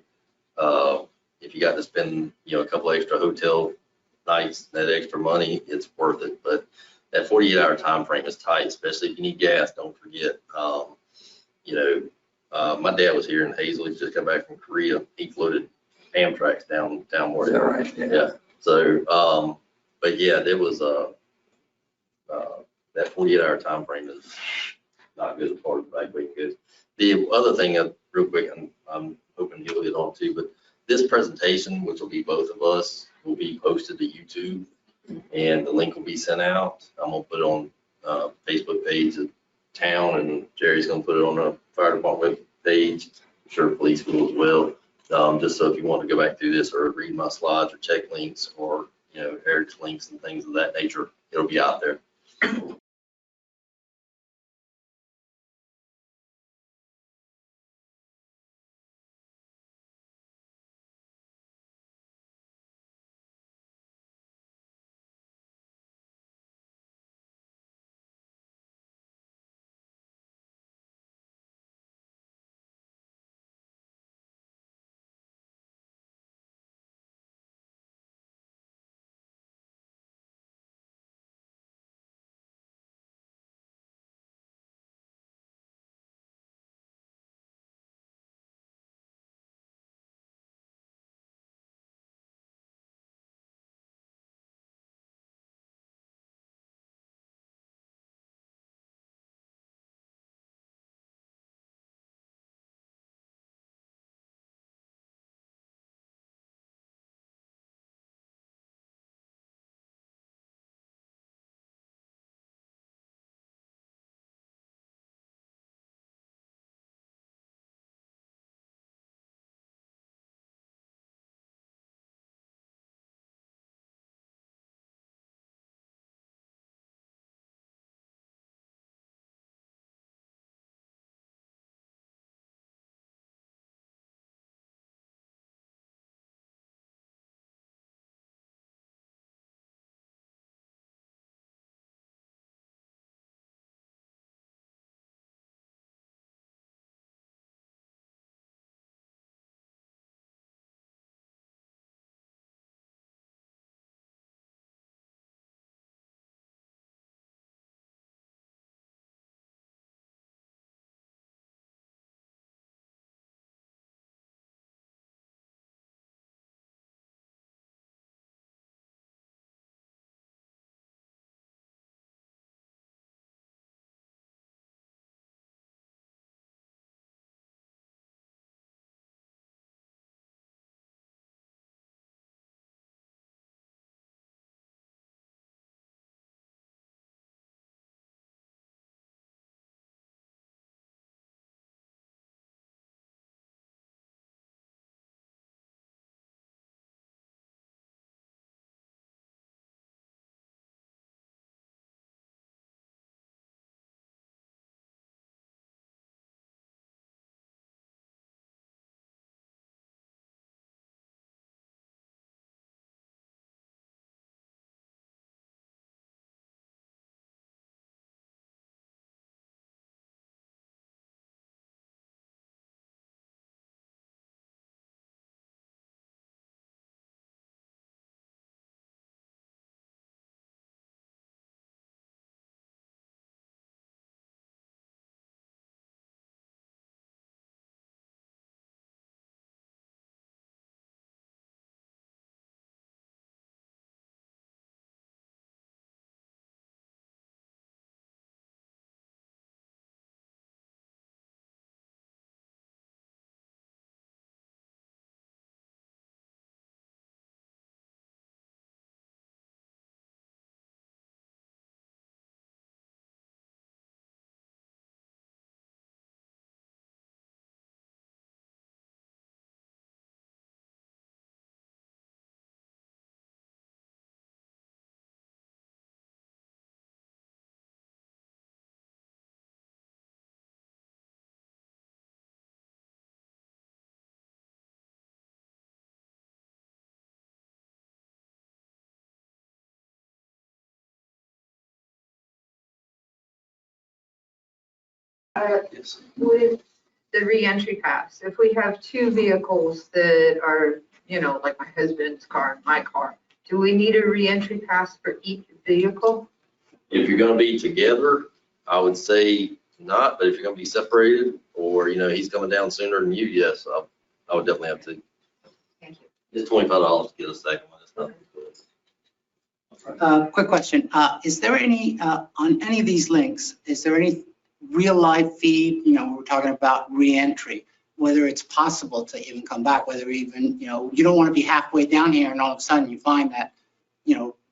If you got to spend a couple extra hotel nights, that extra money, it's worth it. But that 48-hour time frame is tight, especially if you need gas. Don't forget. My dad was here in Hazel. He's just come back from Korea. He floated Amtrak's down where. Is that right? Yeah. So, but yeah, there was that 48-hour time frame is not good as far as evacuating goes. The other thing, real quick, I'm hoping he'll get on too, but this presentation, which will be both of us, will be posted to YouTube. and the link will be sent out. I'm gonna put it on Facebook page of town, and Jerry's gonna put it on the fire department page. I'm sure police will as well. Just so if you want to go back through this or read my slides or check links or, Eric's links and things of that nature, it'll be out there. With the reentry pass, if we have two vehicles that are, like my husband's car and my car, do we need a reentry pass for each vehicle? If you're gonna be together, I would say not, but if you're gonna be separated or, he's coming down sooner than you, yes, I would definitely have to. Thank you. It's $25 to get a second one. It's nothing. Quick question. Is there any, on any of these links, is there any real life feed? We're talking about reentry, whether it's possible to even come back, whether even, you don't want to be halfway down here and all of a sudden you find that,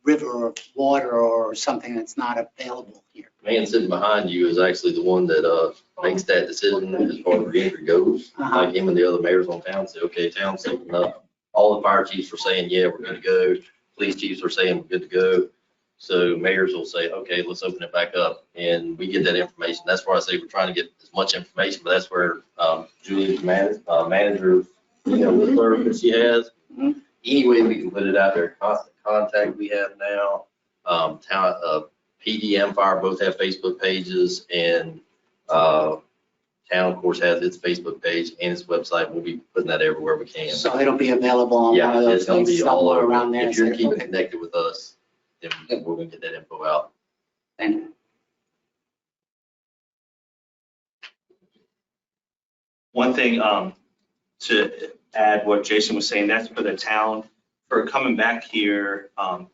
river or water or something that's not available here. Man sitting behind you is actually the one that makes that decision as far as reentry goes. Uh-huh. Like him and the other mayors on town say, okay, town's safe enough. All the fire chiefs are saying, yeah, we're good to go. Police chiefs are saying we're good to go. So mayors will say, okay, let's open it back up. And we get that information. That's why I say we're trying to get as much information, but that's where Julie's manager, the clerk that she has. Mhm. Any way we can put it out there, constant contact we have now. Town, PD and fire both have Facebook pages, and town, of course, has its Facebook page and its website. We'll be putting that everywhere we can. So it'll be available on one Yeah, of those it's gonna links be all somewhere over. around there. If you're keeping Okay. connected with us, then we're gonna get that info out. Thank you. One thing to add what Jason was saying, that's for the town, for coming back here,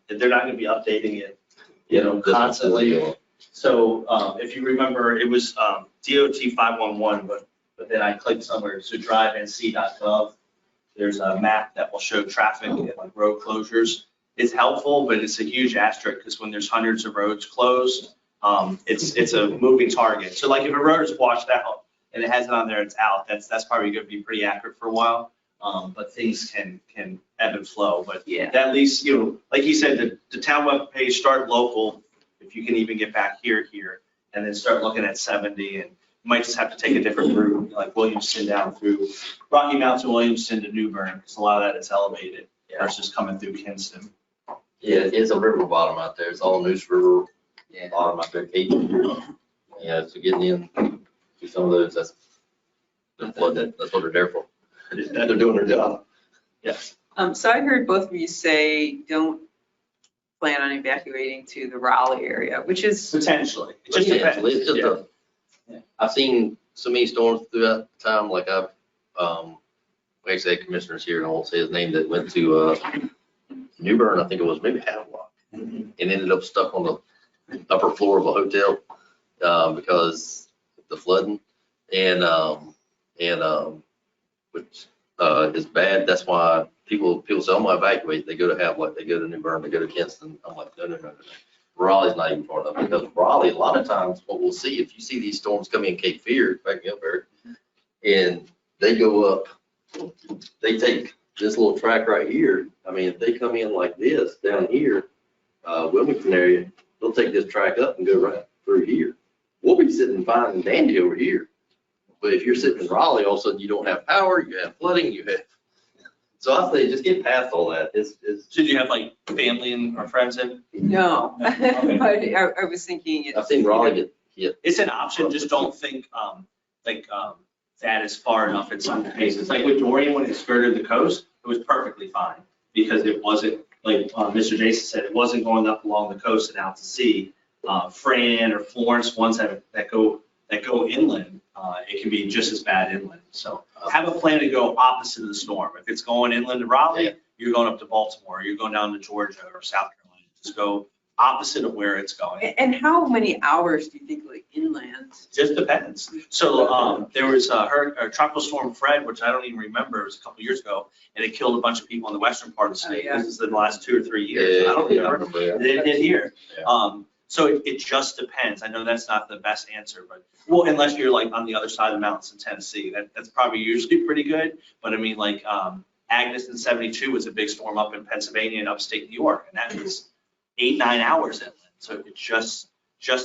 they're not gonna be updating it, constantly. So if you remember, it was DOT 511, but then I clicked somewhere, so drivenc.gov. There's a map that will show traffic and like road closures. It's helpful, but it's a huge asterisk because when there's hundreds of roads closed, it's a moving target. So like if a road is washed out and it has it on there, it's out, that's probably gonna be pretty accurate for a while. But things can ebb and flow, but Yeah. at least, like he said, the town webpage, start local, if you can even get back here, and then start looking at 70, and you might just have to take a different route, like Williamston down through Rocky Mount to Williamston to New Bern, because a lot of that is elevated versus coming through Kinston. Yeah, it's a river bottom out there. It's all Neuse River bottom out there, Cape. Yeah, so getting in to some of those, that's what they're there for. They're doing their job. Yes. So I heard both of you say don't plan on evacuating to the Raleigh area, which is, Potentially. It just depends. It's just Yeah. I've seen so many storms throughout the time, like I've, actually had commissioners here, and I won't say his name, that went to New Bern, I think it was, maybe Havelock, and ended up stuck on the upper floor of a hotel because of the flooding, and which is bad. That's why people say, I'm gonna evacuate. They go to Havelock, they go to New Bern, they go to Kinston. I'm like, no. Raleigh's not even part of it, because Raleigh, a lot of times what we'll see, if you see these storms coming in Cape Fear, back me up, Eric, and they go up, they take this little track right here. I mean, if they come in like this down here, Wilmington area, they'll take this track up and go right through here. We'll be sitting fine and dandy over here. But if you're sitting in Raleigh, all of a sudden you don't have power, you have flooding, you have. So I say just get past all that. Should you have like family or friends in? no. But I was thinking. I've seen Raleigh get hit. It's an option, just don't think, that is far enough in some cases. Like with Dorian, when it skirted the coast, it was perfectly fine, because it wasn't, like Mr. Jason said, it wasn't going up along the coast and out to sea. Fran or Florence, ones that go inland, it can be just as bad inland. So have a plan to go opposite of the storm. If it's going inland to Raleigh, you're going up to Baltimore, you're going down to Georgia or South Carolina. Just go opposite of where it's going. And how many hours do you think, like inland? Just depends. So there was Tropical Storm Fred, which I don't even remember, it was a couple years ago, and it killed a bunch of people in the western part of the state. yeah. This is in the last 2 or 3 years. I don't remember. It hit here. So it just depends. I know that's not the best answer, but, well, unless you're like on the other side of the mountains in Tennessee, that's probably usually pretty good. But I mean, like Agnes in 72 was a big storm up in Pennsylvania and upstate New York, and that was 8-9 hours inland. So it just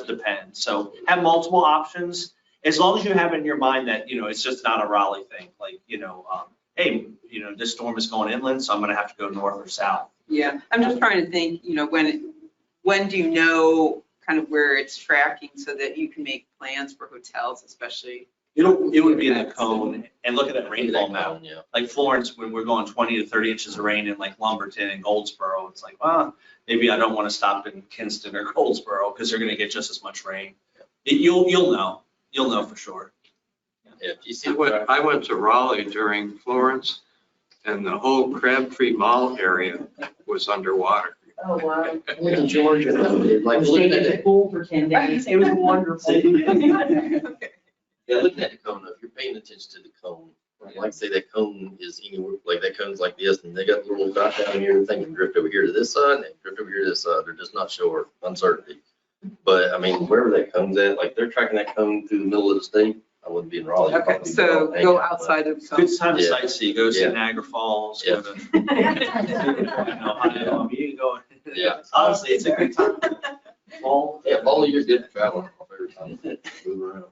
depends. So have multiple options, as long as you have in your mind that, it's just not a Raleigh thing. Like, hey, this storm is going inland, so I'm gonna have to go north or south. Yeah, I'm just trying to think, when do you know kind of where it's tracking so that you can make plans for hotels, especially? It would be in the cone, and look at that rainfall map. Yeah. Like Florence, when we're going 20 to 30 inches of rain in like Lumberton and Goldsboro, it's like, well, maybe I don't want to stop in Kinston or Goldsboro because they're going to get just as much rain. You'll know for sure. If you see. I went to Raleigh during Florence, and the whole Crabtree Mall area was underwater. Oh, wow. Went to Georgia. Like looking at it. Pool for 10 days. It was wonderful. Yeah, looking at the cone, if you're paying attention to the cone, like I say, that cone is anywhere, like that cone's like this, and they got the little dot down here, they can drift over here to this side, and drift over here to this side. They're just not sure, uncertainty. But I mean, wherever that cone's at, like they're tracking that cone through the middle of the state, I wouldn't be in Raleigh. Okay, so go outside of. Good time to Yeah. sightsee, go see Yeah. Niagara Falls, Yeah. go to. You can go. Yeah. Honestly, it's a good time. Fall. Yeah, all year good traveling off every time, move around.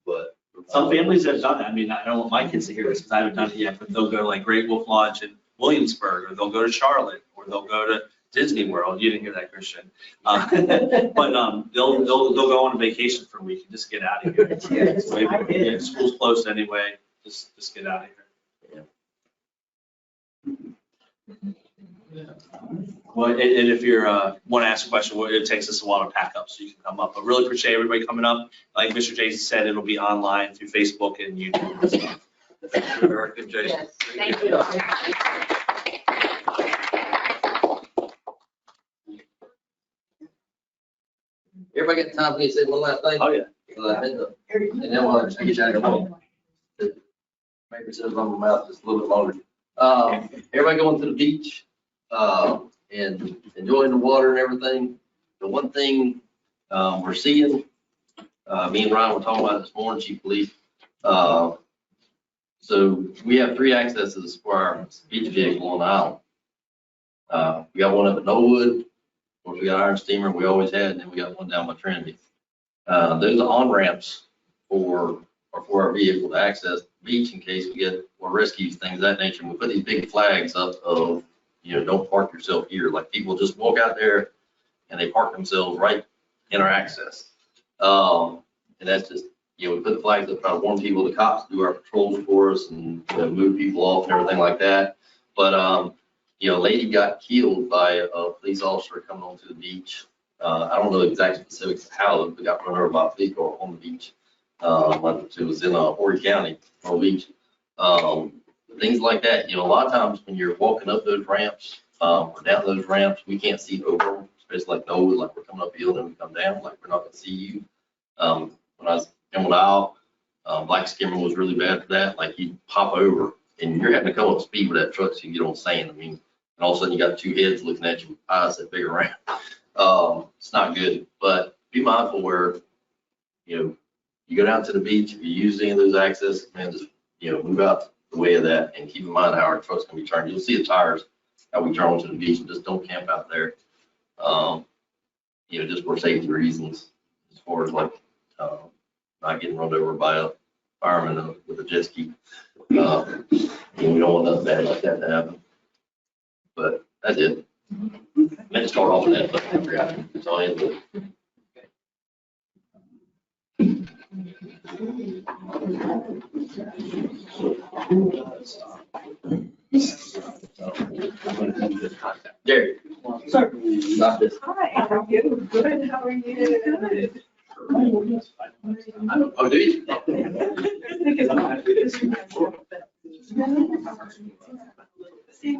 But. Some families have done that. I mean, I don't want my kids to hear this because I haven't done it yet, but they'll go to like Great Wolf Lodge in Williamsburg, or they'll go to Charlotte, or they'll go to Disney World. You didn't hear that, Christian. But they'll go on a vacation for a week and just get out of here. Yeah, school's closed anyway, just get out of here. Well, and if you're, want to ask a question, well, it takes us a while to pack up, so you can come up. But really appreciate everybody coming up. Like Mr. Jason said, it'll be online through Facebook and YouTube and stuff. Thank you, Eric and Jason. Yes, thank you. Everybody got time for me to say one last thing? Oh, yeah. And then we'll have to get out of here. Maybe it says on my mouth just a little bit longer. Everybody going to the beach, and enjoying the water and everything. The one thing, we're seeing, me and Ryan were talking about this morning, Chief Police. So we have 3 accesses for our beach vehicle on the island. We got one up at Knollwood, of course, we got Iron Steamer, we always had, and then we got one down by Trinity. Those are on-ramps for our vehicle to access the beach in case we get more rescues, things of that nature. And we put these big flags up of, don't park yourself here. Like people just walk out there and they park themselves right in our access. And that's just, we put the flags up, try to warn people, the cops do our patrols for us and move people off and everything like that. But, a lady got killed by a police officer coming onto the beach. I don't know the exact specifics of how, but got run over by a police car on the beach. It was in Horry County, Pearl Beach. Things like that, a lot of times when you're walking up those ramps, or down those ramps, we can't see over them, especially like Knoll, like we're coming up hill and we come down, like we're not gonna see you. When I was in Isle, black skimmer was really bad for that. Like you pop over and you're having to come up speed with that truck so you get on sand. I mean, and all of a sudden you got 2 heads looking at you, eyes that big around. It's not good, but be mindful where, you go down to the beach, if you use any of those access, man, just, move out the way of that and keep in mind how our truck's gonna be turned. You'll see the tires, how we turn onto the beach, and just don't camp out there. Just for safety reasons, as far as like, not getting run over by a fireman with a jet ski. We don't want nothing bad like that to happen. But that's it. Meant to start off with that, but I forgot. It's all in. Jerry. Sir. Not this. Hi, how are you? Good, how are you? Good. Oh, do you? See,